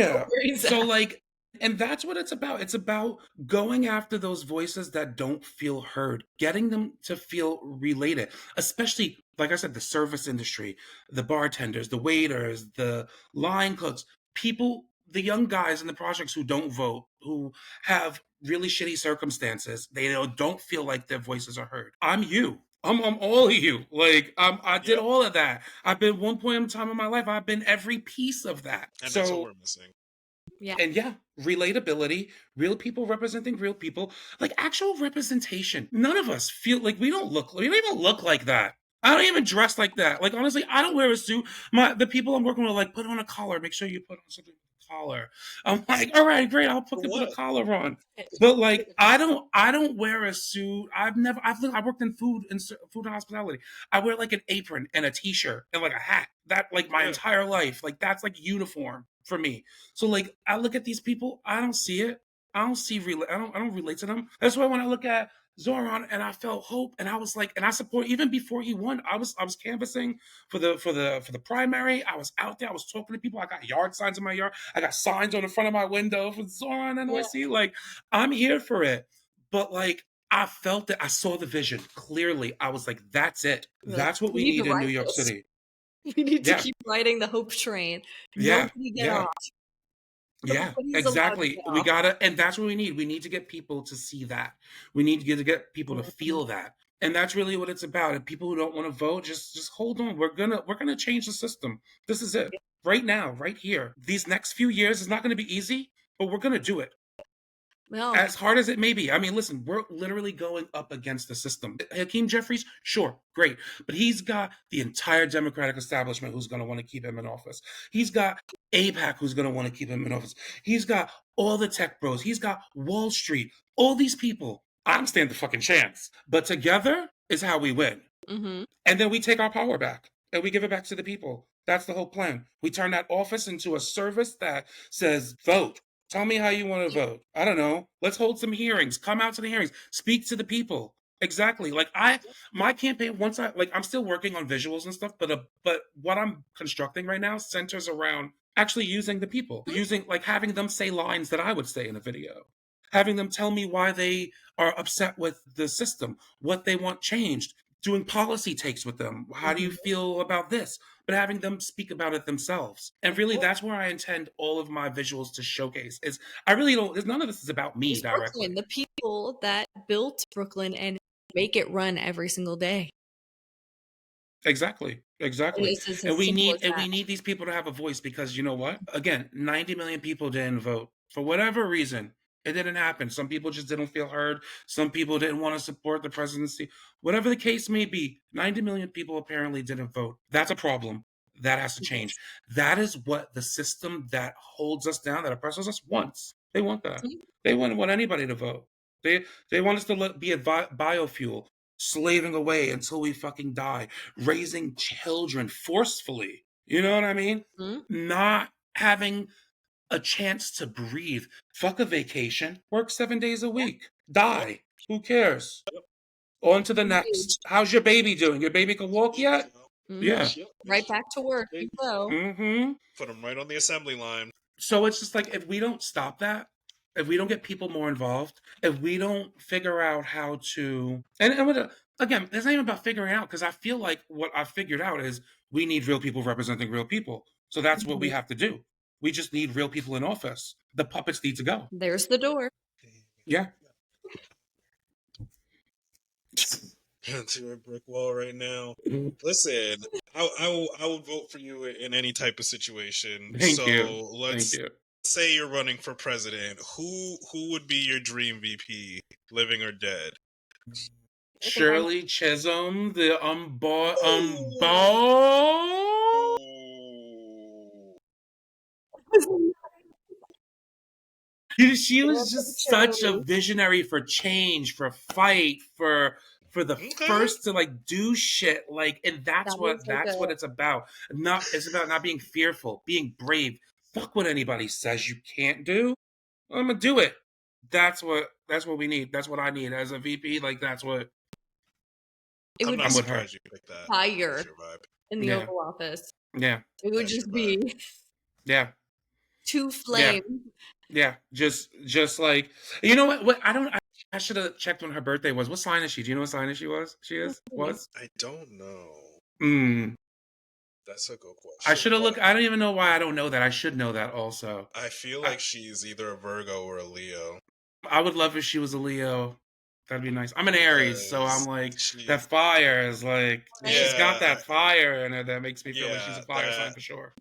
So like, and that's what it's about. It's about going after those voices that don't feel heard, getting them to feel related, especially, like I said, the service industry, the bartenders, the waiters, the line cooks, people, the young guys in the projects who don't vote, who have really shitty circumstances. They don't feel like their voices are heard. I'm you. I'm all of you. Like, I did all of that. I've been one point in time in my life, I've been every piece of that. And that's what we're missing. Yeah. And relatability, real people representing real people, like actual representation. None of us feel like we don't even look like that. I don't even dress like that. Like, honestly, I don't wear a suit. The people I'm working with are like, put on a collar. Make sure you put on something with a collar. I'm like, all right, great. I'll put a collar on. But like, I don't wear a suit. I worked in food and hospitality. I wear like an apron and a t-shirt and like a hat. That like my entire life. Like that's like uniform for me. So like, I look at these people. I don't see it. I don't relate to them. That's why when I look at Zoran and I felt hope, and I was like, and I support even before he won. I was canvassing for the primary. I was out there. I was talking to people. I got yard signs in my yard. I got signs on the front of my window for Zoran NYC. Like, I'm here for it. But like, I felt it. I saw the vision clearly. I was like, that's it. That's what we need in New York City. We need to keep riding the hope train. Nobody get off. Yeah, exactly. We gotta, and that's what we need. We need to get people to see that. We need to get people to feel that, and that's really what it's about. And people who don't want to vote, just hold on. We're gonna change the system. This is it. Right now, right here. These next few years is not going to be easy, but we're gonna do it. Well, as hard as it may be. I mean, listen, we're literally going up against the system. Hakeem Jeffries, sure, great. But he's got the entire Democratic establishment who's going to want to keep him in office. He's got AIPAC who's going to want to keep him in office. He's got all the tech bros. He's got Wall Street. All these people. I don't stand the fucking chance. But together is how we win. Mm-hmm. And then we take our power back. and we give it back to the people. That's the whole plan. We turn that office into a service that says, vote. Tell me how you want to vote. I don't know. Let's hold some hearings. Come out to the hearings. Speak to the people. Exactly. Like my campaign, once I'm still working on visuals and stuff, but what I'm constructing right now centers around actually using the people, using, like, having them say lines that I would say in a video, having them tell me why they are upset with the system, what they want changed, doing policy takes with them. How do you feel about this? But having them speak about it themselves. And really, that's where I intend all of my visuals to showcase. Is I really don't. None of this is about me directly. Brooklyn, the people that built Brooklyn and make it run every single day. Exactly. It's And we simple as need these people to have a voice, because you know what? Again, 90 million people didn't vote for whatever reason. It didn't happen. Some people just didn't feel heard. Some people didn't want to support the presidency. Whatever the case may be, 90 million people apparently didn't vote. That's a problem. That has to change. That is what the system that holds us down, that oppresses us, wants. They want that. They wouldn't want anybody to vote. They want us to be a biofuel, slaving away until we fucking die, raising children forcefully. You know what I mean? Not having a chance to breathe. Fuck a vacation. Work 7 days a week. Die. Who cares? On to the next. How's your baby doing? Your baby can walk yet? Yeah. Right back to work. You go. Put them right on the assembly line. So it's just like, if we don't stop that, if we don't get people more involved, if we don't figure out how to, and again, it's not even about figuring out, because I feel like what I've figured out is we need real people representing real people. So that's what we have to do. We just need real people in office. The puppets need to go. There's the door. Yeah. To a brick wall right now. Listen, I will vote for you in any type of situation. Thank you. Let's say you're running for president. Who would be your dream VP, living or dead? Shirley Chisholm, the She was just such a visionary for change, for fight, for the first to like do shit, like, and that's what it's about. It's about not being fearful, being brave. Fuck what anybody says you can't do. I'm gonna do it. That's what we need. That's what I need as a VP. Like, that's what. It would I'm surprised you picked that. Fire in the Oval Office. Yeah. It would just be. Yeah. Two flames. Yeah. Just like, you know what? I should have checked when her birthday was. What sign is she? Do you know what sign she was? I don't know. That's a good question. I should have looked. I don't even know why I don't know that. I should know that also. I feel like she's either a Virgo or a Leo. I would love if she was a Leo. That'd be nice. I'm an Aries, so I'm like, that fire is like, she's got that fire in her that makes me feel like she's a fire sign for sure.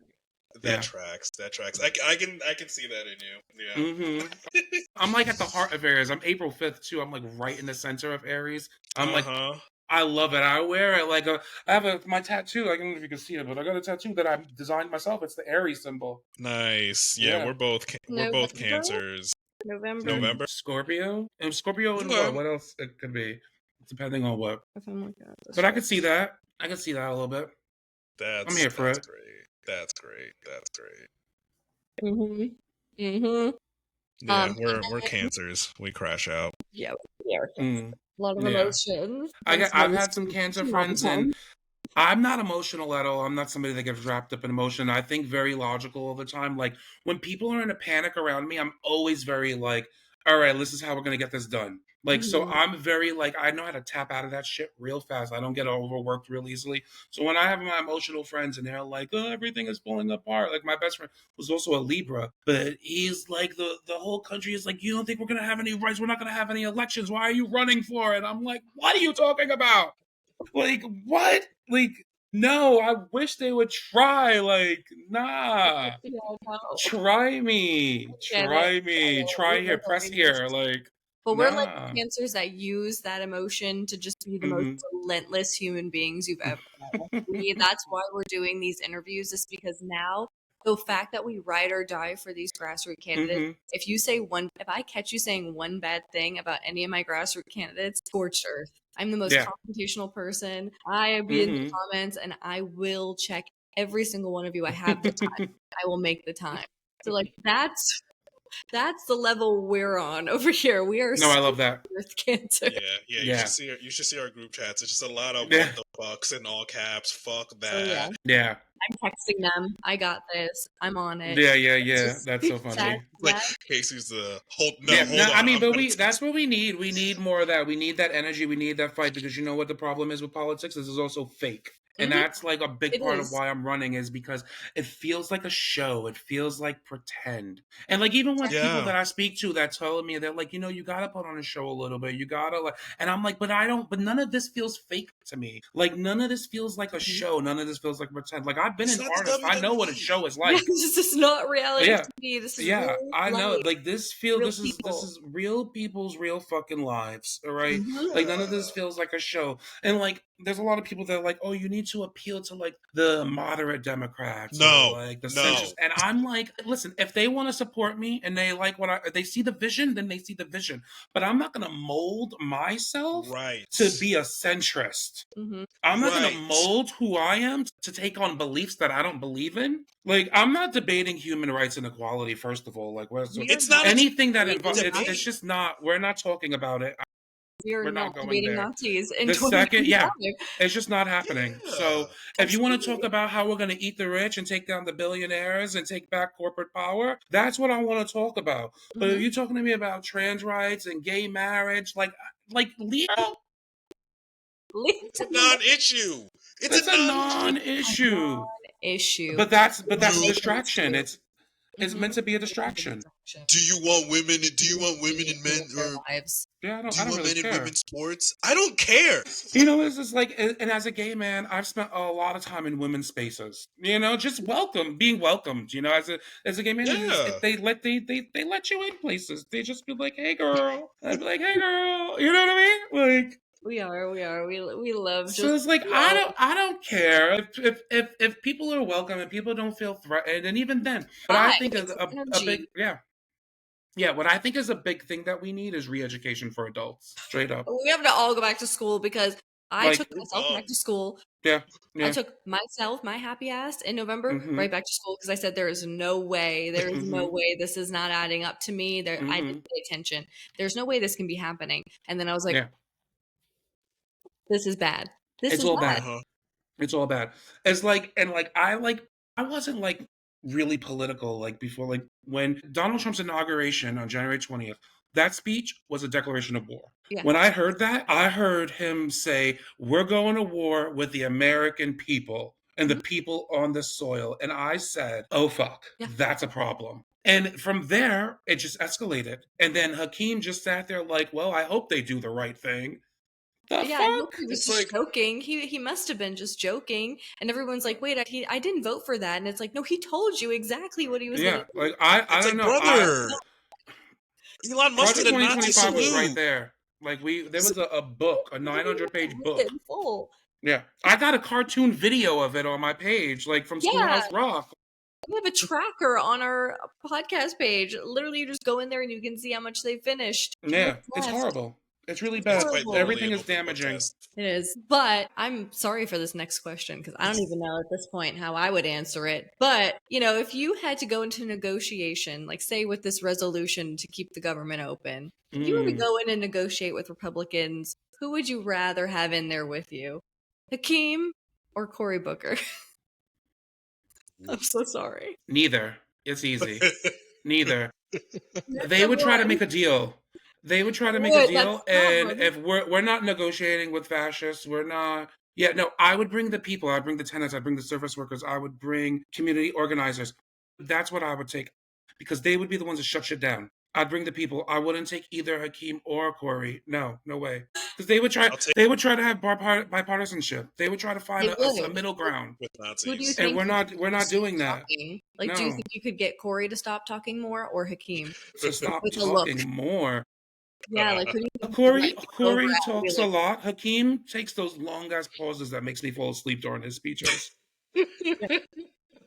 That tracks. I can see that in you. Yeah. I'm like at the heart of Aries. I'm April 5th too. I'm like right in the center of Aries. I'm like, I love it. I wear it like I have my tattoo. I don't know if you can see it, but I got a tattoo that I designed myself. It's the Aries symbol. Nice. Yeah. We're both Cancers. November. Scorpio. And Scorpio and what else it could be, depending on what. But I could see that. I can see that a little bit. I'm here for it. That's great. Mm-hmm. Yeah, we're Cancers. We crash out. Yeah, we are. A lot of emotions. I've had some Cancer friends, and I'm not emotional at all. I'm not somebody that gets wrapped up in emotion. I think very logical all the time. Like, when people are in a panic around me, I'm always very like, all right, this is how we're going to get this done. Like, so I'm very like, I know how to tap out of that shit real fast. I don't get overworked real easily. So when I have my emotional friends and they're like, oh, everything is falling apart. Like, my best friend was also a Libra, but he's like, the whole country is like, you don't think we're going to have any rights? We're not going to have any elections. Why are you running for it? I'm like, what are you talking about? Like, what? Like, no, I wish they would try. Like, nah. Try me. Try here. Press here. Like, but we're like Cancers that use that emotion to just be the most relentless human beings you've ever met. That's why we're doing these interviews, is because now the fact that we ride or die for these grassroots candidates, if I catch you saying one bad thing about any of my grassroots candidates, scorched earth. I'm the most Yeah. confrontational person. I be in the comments and I will check every single one of you. I have the time. I will make the time. So like that's the level we're on over here. We are No, I love that. with cancer. Yeah. You should see our group chats. It's just a lot of Yeah. what the fucks in all caps. Fuck that. So, Yeah. I'm texting them. I got this. I'm on it. Yeah. That's so funny. Like Casey's hold No, on. I mean, but that's what we need. We need more of that. We need that energy. We need that fight, because you know what the problem is with politics? This is also fake. And that's like a big part of why I'm running, is because it feels like a show. It feels like pretend. And like, even when people that I speak to that tell me, they're like, you gotta put on a show a little bit. You gotta like, and I'm like, but none of this feels fake to me. Like, none of this feels like a show. None of this feels like pretend. Like, I've been an artist. I know what a show is like. This is not reality TV. This is real I know. life. Like, this is real people's real fucking lives. All right. Like, none of this feels like a show. And like, there's a lot of people that are like, oh, you need to appeal to like the moderate Democrats, or like the centrist. And I'm like, listen, if they want to support me and they like they see the vision, then they see the vision. But I'm not gonna mold myself to be a centrist. I'm not gonna mold who I am to take on beliefs that I don't believe in. Like, I'm not debating human rights and equality. First of all, like, it's not anything that involves. It's just not. We're not talking about it. We're not going debating there. Nazis in The second, 2025. it's just not happening. So if you want to talk about how we're going to eat the rich and take down the billionaires and take back corporate power, that's what I want to talk about. But if you're talking to me about trans rights and gay marriage, like Leo, it's a non-issue. It's a non-issue. But that's a distraction. It's meant to be a distraction. Do you want women and men, or I don't do you want really men care. and women sports? I don't care. It's just like, and as a gay man, I've spent a lot of time in women's spaces. Just being welcomed. As a gay man, they let you in places. They just be like, "Hey, girl," I'd be like, "Hey, girl," you know what I mean? Like, we love. So it's like, I don't care if people are welcome and people don't feel threatened, and even then, what I think is a big what I think is a big thing that we need is re-education for adults. Straight up, we have to all go back to school, because I took myself back to school. I took myself, my happy ass, in November right back to school, because I said there is no way this is not adding up to me. I didn't pay attention. There's no way this can be happening. And then I was like, this is bad. It's all bad. It's all bad. It's like, and like I wasn't like really political like before, like when Donald Trump's inauguration on January 20th, that speech was a declaration of war. When I heard that, I heard him say, "We're going to war with the American people and the people on the soil." And I said, "Oh fuck, that's a problem." And from there, it just escalated. And then Hakeem just sat there like, "Well, I hope they do the right thing." I hope he was just joking. He must have been just joking, and everyone's like, "Wait, I didn't vote for that." And it's like, no, he told you exactly what he was. Yeah, like I don't know. Brother, Elon Musk did a Nazi salute. Was right there. Like there was a book, a 900-page book. Yeah, I got a cartoon video of it on my page, like from Schoolhouse Rock. We have a tracker on our podcast page. Literally, you just go in there and you can see how much they finished. Yeah, it's horrible. It's really bad. Everything is damaging. It is. But I'm sorry for this next question, because I don't even know at this point how I would answer it. But, if you had to go into negotiation, like say with this resolution to keep the government open, if you were to go in and negotiate with Republicans, who would you rather have in there with you? Hakeem or Cory Booker? I'm so sorry. Neither. It's easy. Neither. They would try to make a deal. They would try to make a deal, and if we're not negotiating with fascists, we're not. Yeah, no, I would bring the people. I'd bring the tenants. I'd bring the service workers. I would bring community organizers. That's what I would take, because they would be the ones that shut shit down. I'd bring the people. I wouldn't take either Hakeem or Cory. No way. Because they would try. They would try to have bipartisanship. They would try to find a middle ground with Nazis. Who do you think? And we're not doing that. Like, do you think you could get Cory to stop talking more, or Hakeem to stop talking more? Yeah, like Cory talks a lot. Hakeem takes those long ass pauses that makes me fall asleep during his speeches.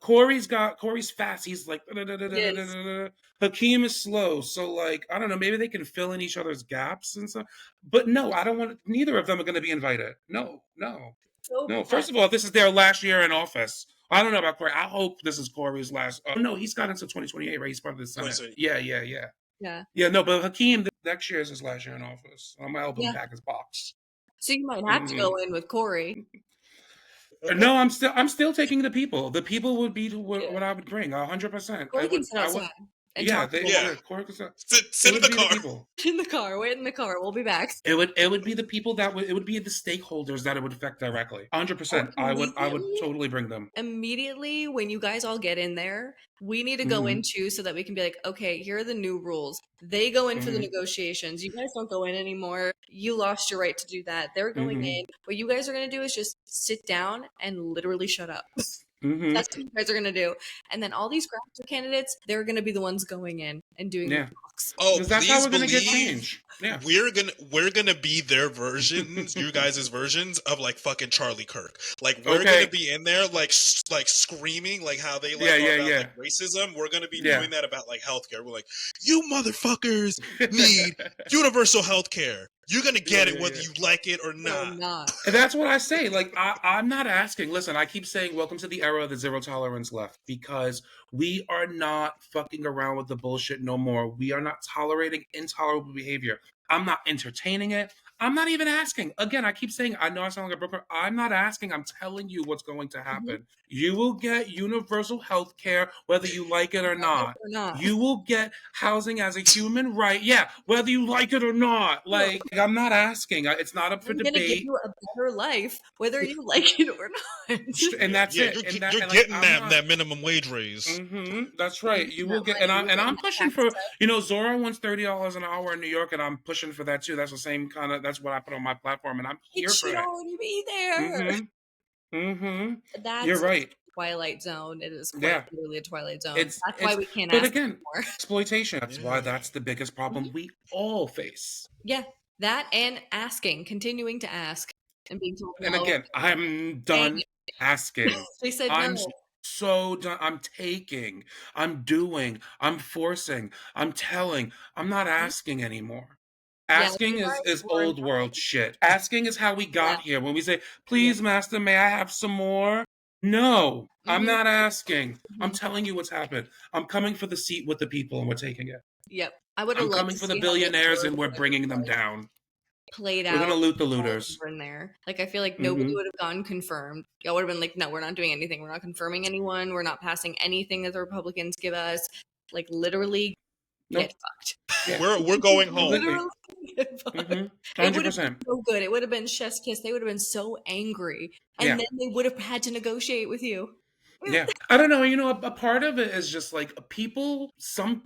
Corey's fast. He's like, Yes. Hakeem is slow. So like, I don't know, maybe they can fill in each other's gaps and stuff. But no, I don't want, neither of them are going to be invited. No. So bad. First of all, this is their last year in office. I don't know about Corey. I hope this is Corey's last. No, he's got until 2028, right? He's part of the Senate. Yeah. Yeah, no, but Hakeem, next year is his last year in office. I'm going to help him pack his box. So you might have to go in with Corey. No, I'm still taking the people. The people would be what I would bring, 100%. Corey can sit outside. Corey can sit in the car. In the car, wait in the car. We'll be back. It would be the people it would be the stakeholders that it would affect directly. 100%. I would totally bring them. Immediately when you guys all get in there, we need to go into so that we can be like, okay, here are the new rules. They go in for the negotiations. You guys don't go in anymore. You lost your right to do that. They're going in. What you guys are going to do is just sit down and literally shut up. That's what you guys are going to do. And then all these Grassroot candidates, they're going to be the ones going in and doing the talks. Oh, that's how we're going to get change. Yeah. We're gonna be their versions, you guys' versions of like fucking Charlie Kirk. Like we're gonna be in there like screaming like how they like racism. We're gonna be doing that about like healthcare. We're like, you motherfuckers need universal healthcare. You're gonna get it whether you like it or not. And that's what I say. Like I'm not asking. Listen, I keep saying welcome to the era of the zero tolerance left, because we are not fucking around with the bullshit no more. We are not tolerating intolerable behavior. I'm not entertaining it. I'm not even asking. Again, I keep saying, I know I sound like a broker. I'm not asking. I'm telling you what's going to happen. You will get universal health care, whether you like it or not. You will get housing as a human right. Yeah, whether you like it or not. Like, I'm not asking. It's not up for debate. I'm going to give you a better life, whether you like it or not. And that's it. You're getting that minimum wage raise. That's right. You will get, and I'm pushing for, Zora wants $30 an hour in New York, and I'm pushing for that too. That's the same kind of, that's what I put on my platform, and I'm here for it. It should already be there. That's You're right. Twilight Zone. It is quite literally a Twilight Zone. That's why we can't ask again, more. Exploitation. That's why that's the biggest problem we all face. Yeah, that and continuing to ask and being told no. And again, I'm done asking. They said I'm no. So done. I'm taking, I'm doing, I'm forcing, I'm telling. I'm not asking anymore. Asking is old world shit. Asking is how we got here. When we say, please, master, may I have some more? No, I'm not asking. I'm telling you what's happened. I'm coming for the seat with the people, and we're taking it. Yep. I'm coming for the billionaires, and we're bringing them down. Played out. We're going to loot the looters. In there. Like, I feel like nobody would have gotten confirmed. Y'all would have been like, no, we're not doing anything. We're not confirming anyone. We're not passing anything that the Republicans give us. Like, literally get fucked. Yeah. We're going home. Literally get fucked. 100%. It would have been so good. It would have been chef's kiss. They would have been so angry. And then they would have had to negotiate with you. Yeah. I don't know. A part of it is just like some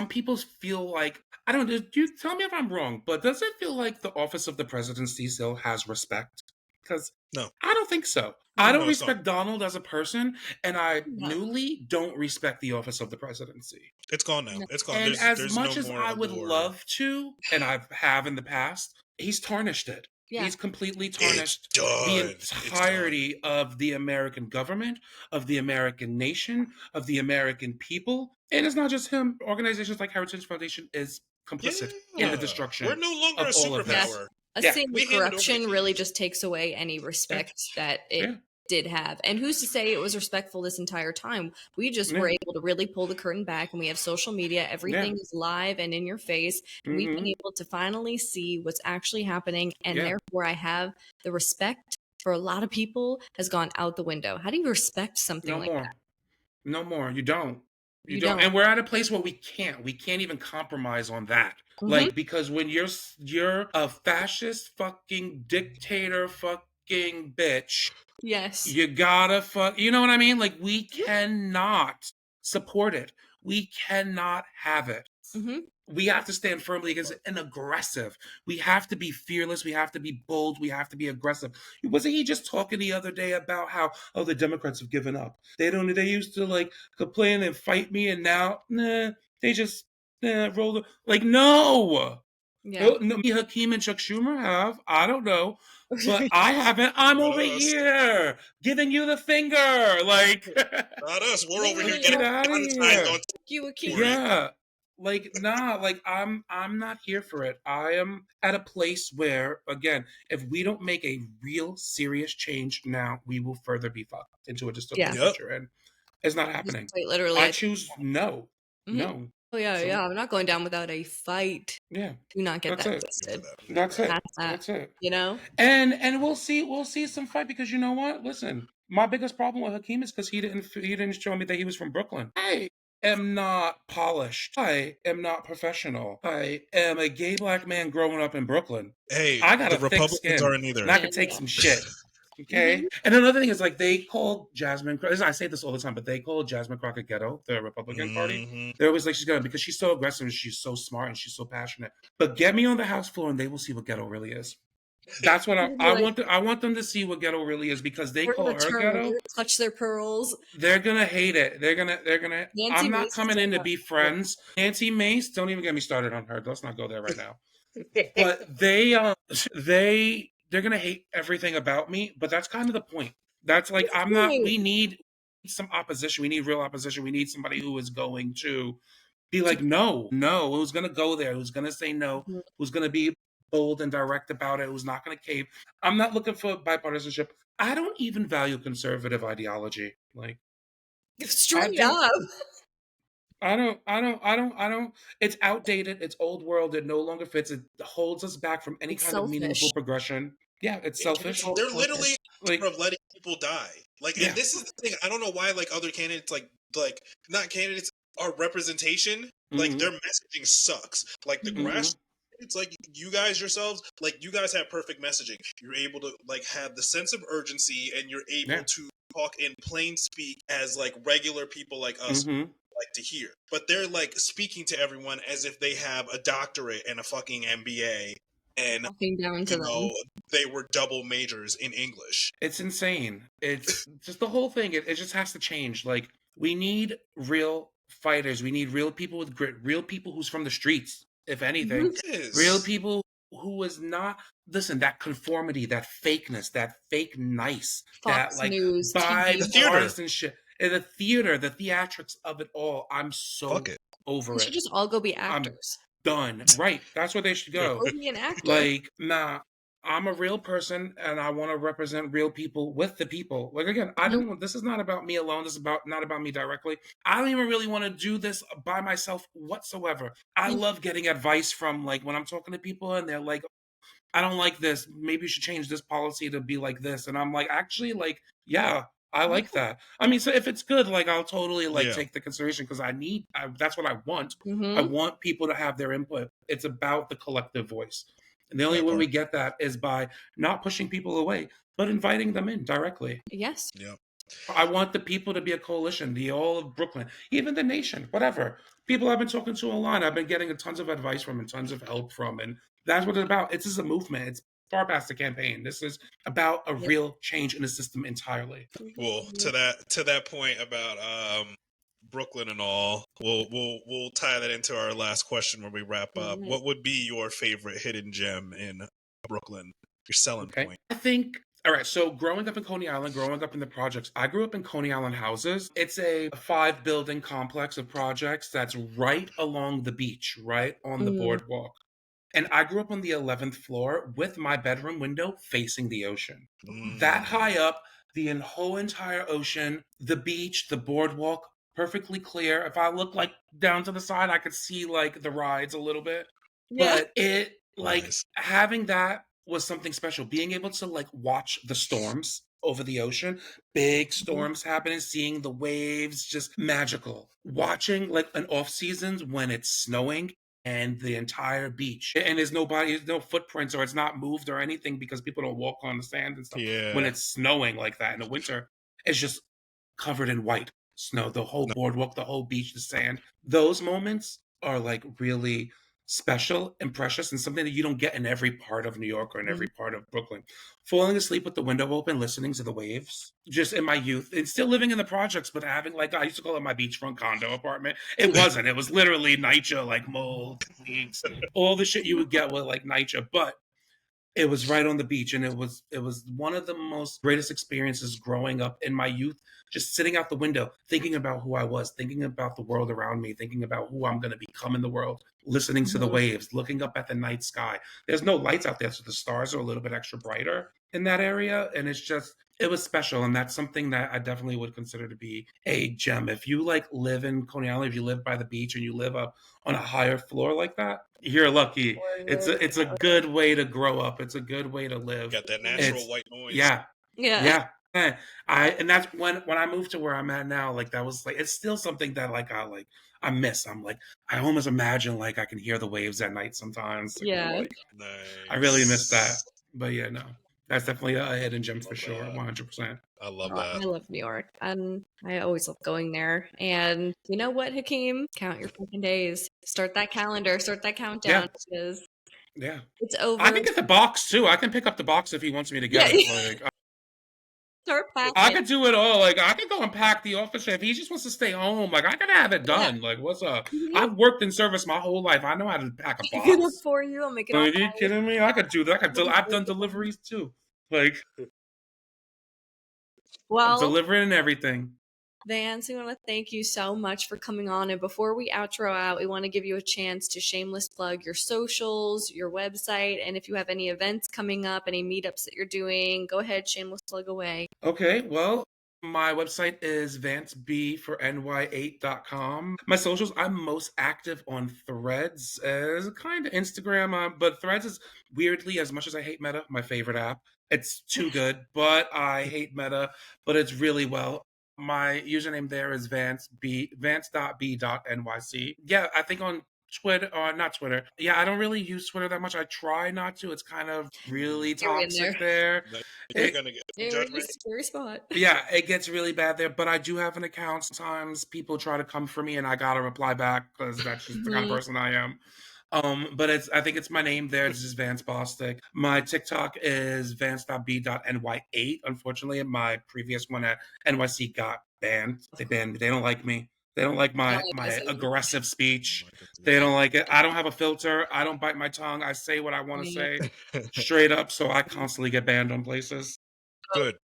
people feel like, I don't know, you tell me if I'm wrong, but does it feel like the office of the presidency still has respect? Because no, I don't think so. I don't respect Donald as a person, and I newly don't respect the office of the presidency. It's gone now. It's gone. And as much as I would love to, and I have in the past, he's tarnished it. Yeah. He's completely tarnished the entirety of the American government, of the American nation, of the American people. And it's not just him. Organizations like Heritage Foundation is complicit in the destruction. We're no longer a superpower. A single corruption really just takes away any respect that it did have. And who's to say it was respectful this entire time? We just were able to really pull the curtain back, and we have social media. Everything is live and in your face. And we've been able to finally see what's actually happening. And therefore, I have the respect for a lot of people has gone out the window. How do you respect something like that? No more. You don't. You don't. And we're at a place where we can't even compromise on that. Like, because when you're a fascist fucking dictator fucking bitch. Yes. You gotta you know what I mean? Like, we cannot support it. We cannot have it. We have to stand firmly against it and aggressive. We have to be fearless. We have to be bold. We have to be aggressive. Wasn't he just talking the other day about how, the Democrats have given up? They used to like complain and fight me, and now, they just roll like, no. Yeah. Oh, no, me, Hakeem, and Chuck Schumer have. I don't know. But I haven't. I'm Not over us. here giving you the finger. Like, Not us. We're over here get getting out of monetized here. on You Hakeem. Yeah. Like, nah, like I'm not here for it. I am at a place where, again, if we don't make a real serious change now, we will further be fucked into a dystopian Yeah. Yep. future. And it's not happening. Quite literally. I choose no. Mhm. No. Oh yeah, So- yeah. I'm not going down without a fight. Yeah. Do not get That's that it. twisted. That's it. That's that. That's it. You know? And we'll see some fight, because you know what? Listen, my biggest problem with Hakeem is because he didn't show me that he was from Brooklyn. I am not polished. I am not professional. I am a gay black man growing up in Brooklyn. Hey, I got the a thick Republicans skin, aren't either. and I can take some shit. Okay. And another thing is, like, they called Jasmine. I say this all the time, but they called Jasmine Crockett ghetto, the Republican Party. Mhm. They're always like, she's gonna, because she's so aggressive, and she's so smart, and she's so passionate. But get me on the House floor, and they will see what ghetto really is. That's what I want. I want them to see what ghetto really is, because they call her ghetto. Clutch their pearls. They're gonna hate it. They're gonna. Nancy I'm not Mace coming is in to like be friends. Nancy Mace, don't even get me started on her. Let's not go there right now. But they're gonna hate everything about me. But that's kind of the point. That's like, I'm not. We need some opposition. We need real opposition. We need somebody who is going to be like, no, who's gonna go there? Who's gonna say no? Who's gonna be bold and direct about it? Who's not gonna cave? I'm not looking for bipartisanship. I don't even value conservative ideology. Like, straight up. I don't. It's outdated. It's old world. It no longer fits. It holds us back from any kind of meaningful progression. Yeah, it's selfish. They're literally like, letting people die. Like, and this is the thing. I don't know why, like, other candidates, like not candidates, our representation, like, their messaging sucks. Like, the grassroots, it's like, you guys yourselves, like, you guys have perfect messaging. You're able to, like, have the sense of urgency, and you're able to talk in plain speak as, like, regular people like us like to hear. But they're, like, speaking to everyone as if they have a doctorate and a fucking MBA, and you know, they were double majors in English. It's insane. It's just the whole thing. It just has to change. Like, we need real fighters. We need real people with grit. Real people who's from the streets, if anything. Real people who is not, listen, that conformity, that fakeness, that fake nice, Fox that, like, News, by TV. the theater and shit. And the theater, the theatrics of it all. I'm so over it. They should just all go be actors. Done. Right. That's where they should go. Go be an actor. Like, nah, I'm a real person, and I want to represent real people with the people. Like, again, I don't want, this is not about me alone. This is not about me directly. I don't even really want to do this by myself whatsoever. I love getting advice from, like, when I'm talking to people and they're like, I don't like this. Maybe you should change this policy to be like this. And I'm like, actually, like, yeah, I like that. I mean, so if it's good, like, I'll totally, like, take the consideration, because that's what I want. I want people to have their input. It's about the collective voice. And the only way we get that is by not pushing people away, but inviting them in directly. Yes. Yeah. I want the people to be a coalition, the all of Brooklyn, even the nation, whatever. People I've been talking to online, I've been getting tons of advice from and tons of help from. And that's what it's about. It's just a movement. It's far past the campaign. This is about a real change in the system entirely. Well, to that point about Brooklyn and all, we'll tie that into our last question when we wrap up. What would be your favorite hidden gem in Brooklyn? Your selling point? I think, all right, so growing up in Coney Island, growing up in the projects, I grew up in Coney Island houses. It's a 5-building complex of projects that's right along the beach, right on the boardwalk. And I grew up on the 11th floor with my bedroom window facing the ocean. That high up, the whole entire ocean, the beach, the boardwalk, perfectly clear. If I look, like, down to the side, I could see, like, the rides a little bit. But it, like, having that was something special. Being able to, like, watch the storms over the ocean, big storms happening, seeing the waves, just magical. Watching, like, an off seasons when it's snowing and the entire beach, and there's no footprints, or it's not moved or anything, because people don't walk on the sand and stuff. When it's snowing like that in the winter, it's just covered in white snow, the whole boardwalk, the whole beach, the sand. Those moments are, like, really special and precious and something that you don't get in every part of New York or in Mhm. every part of Brooklyn. Falling asleep with the window open, listening to the waves, just in my youth, and still living in the projects, but having like, I used to call it my beachfront condo apartment. It wasn't. It was literally NYCHA, like mold, leaks, all the shit you would get with like NYCHA, but it was right on the beach, and it was one of the most greatest experiences growing up in my youth, just sitting out the window, thinking about who I was, thinking about the world around me, thinking about who I'm going to become in the world, listening to the Mhm. waves, looking up at the night sky. There's no lights out there, so the stars are a little bit extra brighter in that area, and it was special, and that's something that I definitely would consider to be a gem. If you like live in Coney Island, if you live by the beach and you live up on a higher floor like that, you're lucky. It's a good way to grow up. It's a good way to live. Got that natural It's white noise. yeah, Yeah. yeah. And that's when I moved to where I'm at now. Like that was like it's still something that I miss. I'm like I almost imagine like I can hear the waves at night sometimes. Like, I'm Yeah. like, Nice. I really miss that. But yeah, no, that's definitely a hidden gem for Love sure, that. 100%. I love Oh, I that. love New York. And I always love going there. And you know what, Hakeem? Count your fucking days. Start that calendar. Start that countdown. Yeah, Because yeah. it's I over. can get the box too. I can pick up the box if he wants me to get Yeah. it. Like Start I packing. could do it all. Like I could go and pack the office if he just wants to stay home. Like I could have it Yeah. done. Like what's up? Mhm. I've worked in service my whole life. I know how to pack a Pick it up box. for you. I'll make it all Are you kidding me? I could do that. I've done nice. deliveries too. Like Well, delivering and everything. Vance, we want to thank you so much for coming on. And before we outro out, we want to give you a chance to shameless plug your socials, your website, and if you have any events coming up, any meetups that you're doing, go ahead, shameless plug away. Okay, well, my website is vanceb for ny8.com. My socials, I'm most active on Threads, as kind of Instagram, but Threads is weirdly, as much as I hate Meta, my favorite app. It's too good, but I hate Meta, but it's really well. My username there is vance.b.nyc. Yeah, I think on Twitter, or not Twitter. Yeah, I don't really use Twitter that much. I try not to. It's kind of really You're in there. toxic there. You're It, gonna get some Very judgment. scary spot. yeah, it gets really bad there, but I do have an account. Sometimes people try to come for me and I gotta reply back because that's just the kind of Mhm. person I am. But I think it's my name there. It's just Vance Bostic. My TikTok is vance.b.ny8. Unfortunately, my previous one at NYC got banned. They banned me. They don't like me. They don't like Oh, my I aggressive Oh speech. my goodness. They don't like it. I don't have a filter. I don't bite my tongue. I say what I want to say straight up. So I constantly get banned on places. Good.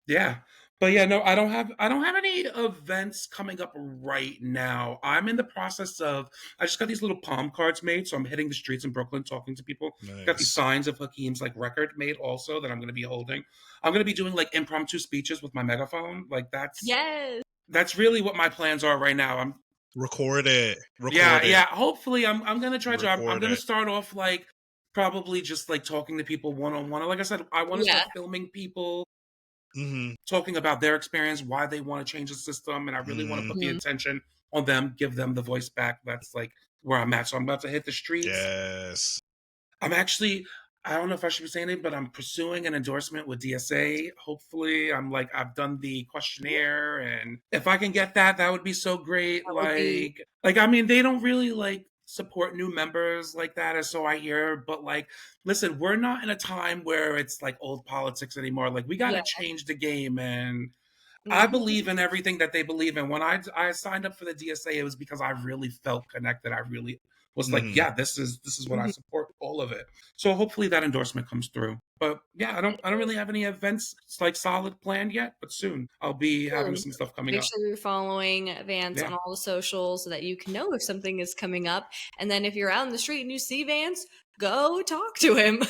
Yeah. But yeah, no, I don't have any events coming up right now. I'm in the process of I just got these little palm cards made, so I'm hitting the streets in Brooklyn talking to people. Got these Nice. signs of Hakeem's like record made also that I'm gonna be holding. I'm gonna be doing like impromptu speeches with my megaphone. Like Yes. that's really what my plans are right now. Record it. Yeah, Record it. yeah. Hopefully I'm gonna try to I'm Record gonna it. start off like probably just like talking to people one on one. Like I said, I want to Yeah. start filming people Mm-hmm. talking about their experience, why they want to change the system, and I really want to put the Mhm. attention on them, give them the voice back. That's like where I'm at. So I'm about to hit the streets. Yes. I'm actually, I don't know if I should be saying it, but I'm pursuing an endorsement with DSA. Hopefully, I've done the questionnaire, and if I can get that, that would be so great. That would be I mean, they don't really like support new members like that, as so I hear. But like, listen, we're not in a time where it's like old politics anymore. Like, we got yeah. to change the game, and I Mhm. believe in everything that they believe in. When I signed up for the DSA, it was because I really felt connected. I really was like, Mm-hmm. yeah, this is what I Mhm. support, all of it. So hopefully that endorsement comes through. But yeah, I don't really have any events like solid planned yet, but soon I'll be having Soon. some stuff coming Make up. sure you're following Vance on Yeah, all the socials so that you can know if something is coming up. And then if you're out in the street and you see Vance, go talk to him.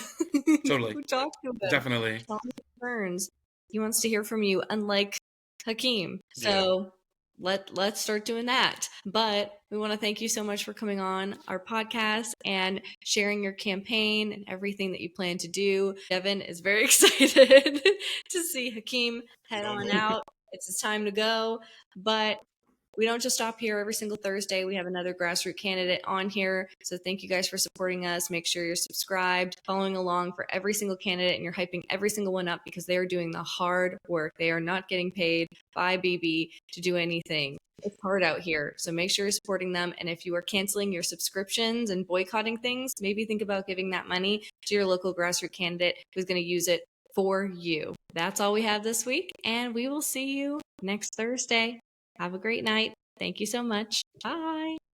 totally, Go talk to him. definitely. Tell him his concerns. He wants to hear from you, unlike Hakeem. Yeah. So let's start doing that. But we want to thank you so much for coming on our podcast and sharing your campaign and everything that you plan to do. Devin is very excited to see Hakeem head on out. It's his time to go. But we don't just stop here every single Thursday. We have another grassroots candidate on here. So thank you guys for supporting us. Make sure you're subscribed, following along for every single candidate, and you're hyping every single one up because they are doing the hard work. They are not getting paid by BB to do anything. It's hard out here. So make sure you're supporting them. And if you are canceling your subscriptions and boycotting things, maybe think about giving that money to your local grassroots candidate who's going to use it for you. That's all we have this week. And we will see you next Thursday. Have a great night. Thank you so much. Bye.